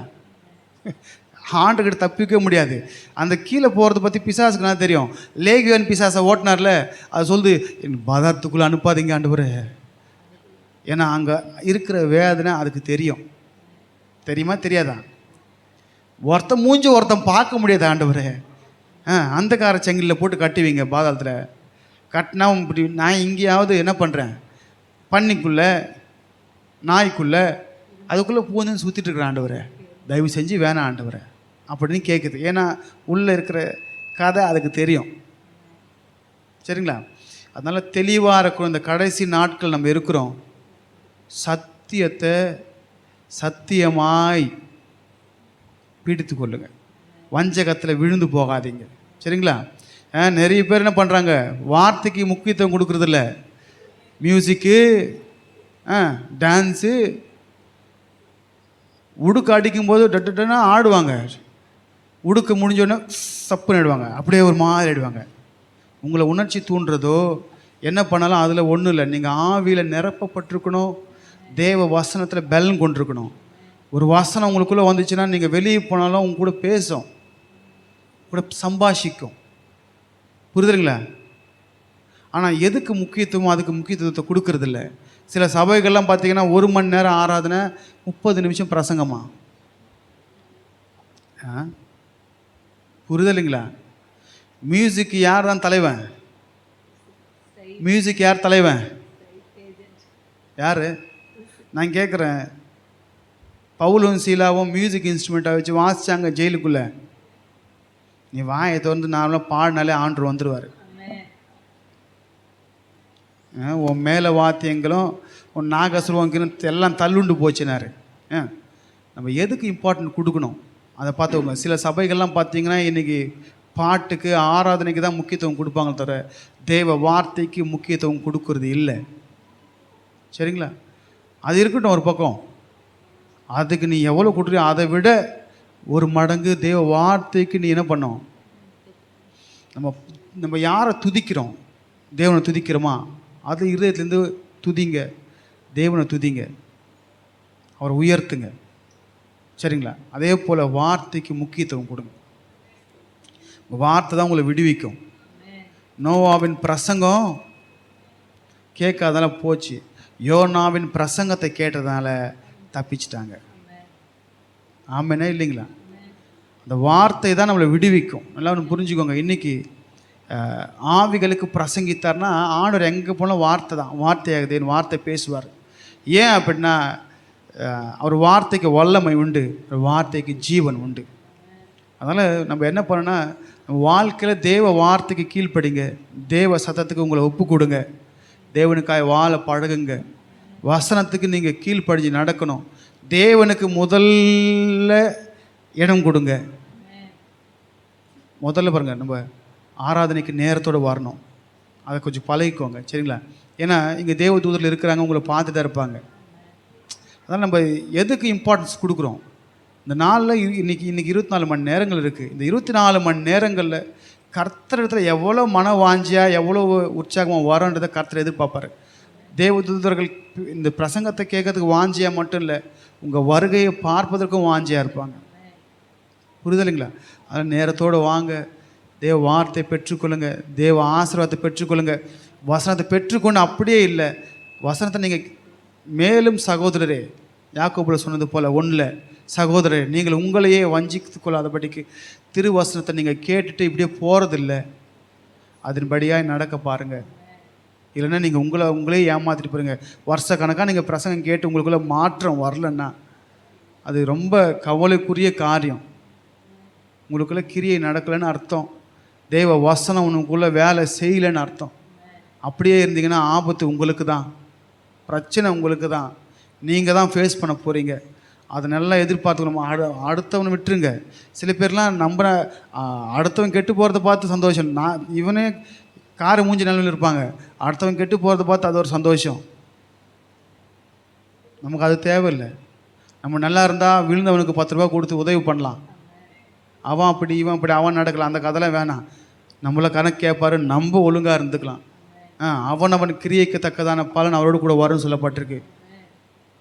ஆண்டுகிட்ட தப்பிக்க முடியாது. அந்த கீழே போகிறத பற்றி பிசாசுக்கு நான் தெரியும். லேகியன் பிசாசை ஓட்டினார்ல, அது சொல்லுது, என் பதார்த்துக்குள்ளே அனுப்பாதீங்க ஆண்டவரே. ஏன்னா அங்கே இருக்கிற வேதனை அதுக்கு தெரியும். தெரியுமா தெரியாதா? ஒருத்தன் மூஞ்சி ஒருத்தன் பார்க்க முடியாது ஆண்டவரே. அந்தகார செங்கிலில் போட்டு கட்டுவீங்க பாதாளத்தில். கட்டினா இப்படி நான் இங்கேயாவது என்ன பண்ணுறேன், பண்ணிக்குள்ளே நாய்க்குள்ளே அதுக்குள்ளே பூந்துன்னு சுற்றிட்டு இருக்கிற ஆண்டவரே, தயவு செஞ்சு வேணாம் ஆண்டவரே அப்படின்னு கேட்குது. ஏன்னா உள்ளே இருக்கிற கதை அதுக்கு தெரியும். சரிங்களா? அதனால் தெளிவாக இருக்கும். இந்த கடைசி நாட்கள் நம்ம இருக்கிறோம். சத்தியத்தை சத்தியமாய் பிடித்து கொள்ளுங்க. வஞ்சகத்தில் விழுந்து போகாதீங்க. சரிங்களா? நிறைய பேர் என்ன பண்ணுறாங்க, வார்த்தைக்கு முக்கியத்துவம் கொடுக்குறதில்ல. மியூசிக்கு, டான்ஸு, உடுக்கு அடிக்கும்போது டட்டுன்னா ஆடுவாங்க. உடுக்கு முடிஞ்சோடனே சப்புன்னு ஆடுவாங்க, அப்படியே ஒரு மாதிரி ஆடுவாங்க. உங்களை உணர்ச்சி தூண்டுறதோ என்ன பண்ணாலும் அதில் ஒன்றும் இல்லை. நீங்கள் ஆவியில் நிரப்பப்பட்டிருக்கணும். தேவ வசனத்தில் பலன் கொண்டிருக்கணும். ஒரு வசனம் உங்களுக்குள்ளே வந்துச்சுன்னா நீங்கள் வெளியே போனாலும் உங்க கூட பேசும், கூட சம்பாஷிக்கும். புரியுதுங்களா? ஆனால் எதுக்கு முக்கியத்துவம், அதுக்கு முக்கியத்துவத்தை கொடுக்கறதில்ல. சில சபைகள்லாம் பார்த்தீங்கன்னா 1 மணி நேரம் ஆராதனை, 30 நிமிஷம் பிரசங்கமா. புரியுதுங்களா? மியூசிக் யார் தான் தலைவன்? மியூசிக் யார் தலைவன்? யார்? நான் கேட்குறேன், பவுலும் சீலாவும் மியூசிக் இன்ஸ்ட்ருமெண்ட்டாக வச்சு வாசித்தாங்க ஜெயிலுக்குள்ளே. நீ வாயை திறந்து நார்மலாக பாடினாலே ஆண்டவர் வந்துடுவார். உன் மேலே வாத்தியங்களும் உன் நாகசுருவங்களும் எல்லாம் தள்ளுண்டு போச்சுனாரு. நம்ம எதுக்கு இம்பார்ட்டன்ட் கொடுக்கணும் அதை பார்த்துக்கோங்க. சில சபைகள்லாம் பார்த்தீங்கன்னா இன்றைக்கி பாட்டுக்கு ஆராதனைக்கு தான் முக்கியத்துவம் கொடுப்பாங்க தவிர தேவ வார்த்தைக்கு முக்கியத்துவம் கொடுக்கறது இல்லை. சரிங்களா? அது இருக்கட்டும் ஒரு பக்கம். அதுக்கு நீ எவ்வளோ கொடுக்குறியோ அதை விட 1 மடங்கு தேவ வார்த்தைக்கு நீ என்ன பண்ணோம். நம்ம யாரை துதிக்கிறோம், தேவனை துதிக்கிறோமா, அது இருதயத்துலேருந்து துதிங்க. தேவனை துதிங்க, அவரை உயர்த்துங்க. சரிங்களா? அதே போல் வார்த்தைக்கு முக்கியத்துவம் கொடுங்க. வார்த்தை தான் உங்களை விடுவிக்கும். நோவாவின் பிரசங்கம் கேட்காதால போச்சு, யோனாவின் பிரசங்கத்தை கேட்டதால தப்பிச்சிட்டாங்க. ஆமாண்ணே இல்லைங்களா? அந்த வார்த்தை தான் நம்மளை விடுவிக்கும். நல்லா ஒன்று புரிஞ்சுக்கோங்க. இன்றைக்கி ஆவிகளுக்கு பிரசங்கித்தார்னா ஆண்டவர் எங்கே போனால் வார்த்தை தான், வார்த்தையாகுதுன்னு வார்த்தை பேசுவார். ஏன் அப்படின்னா அவர் வார்த்தைக்கு வல்லமை உண்டு, வார்த்தைக்கு ஜீவன் உண்டு. அதனால் நம்ம என்ன பண்ணோன்னா, வாழ்க்கையில் தேவ வார்த்தைக்கு கீழ்ப்படிங்க, தேவ சத்தத்துக்கு உங்களை ஒப்பு கொடுங்க, தேவனுக்காய் வாழ பழகுங்க, வசனத்துக்கு நீங்கள் கீழ்ப்படிஞ்சு நடக்கணும், தேவனுக்கு முதல்ல இடம் கொடுங்க. முதல்ல பாருங்கள், நம்ம ஆராதனைக்கு நேரத்தோடு வரணும். அதை கொஞ்சம் பழகிக்கோங்க. சரிங்களா? ஏன்னா இங்கே தேவ தூதர்கள் இருக்கிறாங்க, உங்களை பார்த்து தான் இருப்பாங்க. அதனால் நம்ம எதுக்கு இம்பார்ட்டன்ஸ் கொடுக்குறோம்? இந்த நாளில் இன்னைக்கு 24 மணி நேரங்கள் இருக்குது. இந்த 24 மணி நேரங்களில் கர்த்தரிடத்துல எவ்வளோ மன வாஞ்சியாக எவ்வளோ உற்சாகமாக வரோன்றதை கர்த்தர் எதிர்பார்ப்பார். தேவதூதர்கள் இந்த பிரசங்கத்தை கேட்கறதுக்கு வாஞ்சியாக மட்டும் இல்லை, உங்கள் வருகையை பார்ப்பதற்கும் வாஞ்சியாக இருப்பாங்க. புரிதலைங்களா? அதனால் நேரத்தோடு வாங்க, தேவ வார்த்தை பெற்றுக்கொள்ளுங்க, தேவ ஆசீர்வாதத்தை பெற்றுக்கொள்ளுங்க. வசனத்தை பெற்றுக்கொண்டு அப்படியே இல்லை, வசனத்தை நீங்கள் மேலும் சகோதரரே, யாக்கோபுல சொன்னது போல் ஒன்றில் சகோதரர் நீங்கள் உங்களையே வஞ்சித்து கொள்ளாதபடிக்கு திருவசனத்தை நீங்கள் கேட்டுட்டு இப்படியே போகிறதில்ல, அதன்படியாக நடக்க பாருங்கள். இல்லைன்னா நீங்கள் உங்களே ஏமாற்றிட்டு போகிறீங்க. வருஷ கணக்காக நீங்கள் பிரசங்கம் கேட்டு உங்களுக்குள்ளே மாற்றம் வரலன்னா அது ரொம்ப கவலைக்குரிய காரியம். உங்களுக்குள்ளே கிரியை நடக்கலைன்னு அர்த்தம். தேவ வசனம் உங்களுக்குள்ளே வேலை செய்யலைன்னு அர்த்தம். அப்படியே இருந்தீங்கன்னா ஆபத்து உங்களுக்கு தான், பிரச்சனை உங்களுக்கு தான், நீங்கள் தான் ஃபேஸ் பண்ண போகிறீங்க. அதை நல்லா எதிர்பார்த்துக்கணும். அடுத்தவனை விட்டுருங்க. சில பேர்லாம் நம்புற அடுத்தவன் கெட்டு போகிறத பார்த்து சந்தோஷம். இவனே காரை மூஞ்சி நிலையில் இருப்பாங்க, அடுத்தவன் கெட்டு போகிறத பார்த்து அது ஒரு சந்தோஷம். நமக்கு அது தேவையில்லை. நம்ம நல்லா இருந்தால் விழுந்தவனுக்கு 10 ரூபா கொடுத்து உதவி பண்ணலாம். அவன் அப்படி இவன் அப்படி அவன் நடக்கலாம், அந்த கதைலாம் வேணாம். நம்மளை கணக்கு கேட்பாரு, நம்ம ஒழுங்காக இருந்துக்கலாம். அவன் கிரியைக்கு தக்கதான பலன் அவரோடு கூட வரும்னு சொல்லப்பட்டிருக்கு.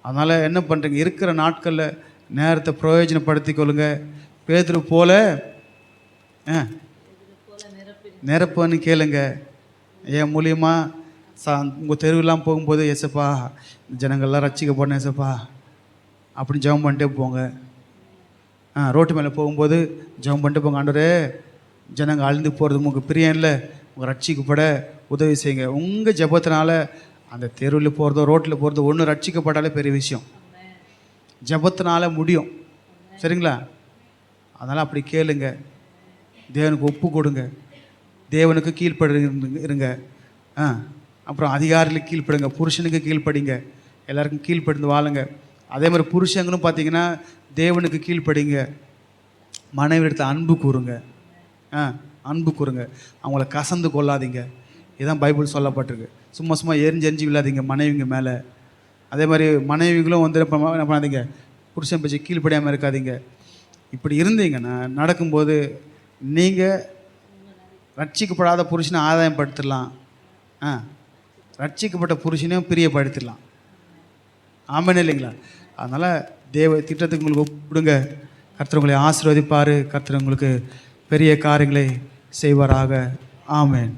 அதனால் என்ன பண்ணுறீங்க, இருக்கிற நாட்களில் நேரத்தை பிரயோஜனப்படுத்தி கொள்ளுங்க. பேதுரு போல நிரப்பன்னு கேளுங்க. என் மூலியமாக உங்கள் தெருவெல்லாம் போகும்போது ஏசப்பா ஜனங்கள்லாம் ரட்சிக்கப்படணும் ஏசப்பா அப்படின்னு ஜெபம் பண்ணிட்டே போங்க. ரோட்டு மேலே போகும்போது ஜெபம் பண்ணிட்டு போங்க. ஆண்டவரே, ஜனங்கள் அழிந்து போகிறது உங்களுக்கு பிரியம் இல்லை, உங்கள் ரட்சிக்கப்பட உதவி செய்யுங்க. உங்கள் ஜெபத்தினால அந்த தெருவில் போகிறதோ ரோட்டில் போகிறதோ ஒன்று ரட்சிக்கப்பட்டாலே பெரிய விஷயம். ஜெபத்தினால முடியும். சரிங்களா? அதனால் அப்படி கேளுங்க, தேவனுக்கு ஒப்பு கொடுங்க, தேவனுக்கு கீழ்ப்படுங்க இருங்க. அப்புறம் அதிகாரிகளுக்கு கீழ்ப்படுங்க, புருஷனுக்கு கீழ்ப்படிங்க, எல்லாருக்கும் கீழ்ப்படிந்து வாழுங்க. அதே மாதிரி புருஷங்களும் பார்த்தீங்கன்னா தேவனுக்கு கீழ்ப்படிங்க, மனைவி எடுத்து அன்பு கூறுங்க. அன்பு கூறுங்க, அவங்கள கசந்து கொள்ளாதீங்க. இதுதான் பைபிள் சொல்லப்பட்டிருக்கு. சும்மா எரிஞ்சு விழாதீங்க மனைவிங்க மேலே. அதே மாதிரி மனைவிகளும் வந்து என்ன பண்ணாதீங்க, புருஷன் பேச்சு கீழ்ப்படியாமல் இருக்காதீங்க. இப்படி இருந்தீங்கன்னா நடக்கும்போது நீங்கள் ரட்சிக்கப்படாத புருஷனை ஆதாயப்படுத்திடலாம், ரட்சிக்கப்பட்ட புருஷனையும் பிரியப்படுத்திடலாம். ஆமாம் இல்லைங்களா? அதனால் தேவ திட்டத்துக்கு உங்களுக்கு ஒப்பிடுங்க. கர்த்தர் உங்களை ஆசீர்வதிப்பார். கர்த்தர் உங்களுக்கு பெரிய காரியங்களை செய்வாராக. ஆமென்.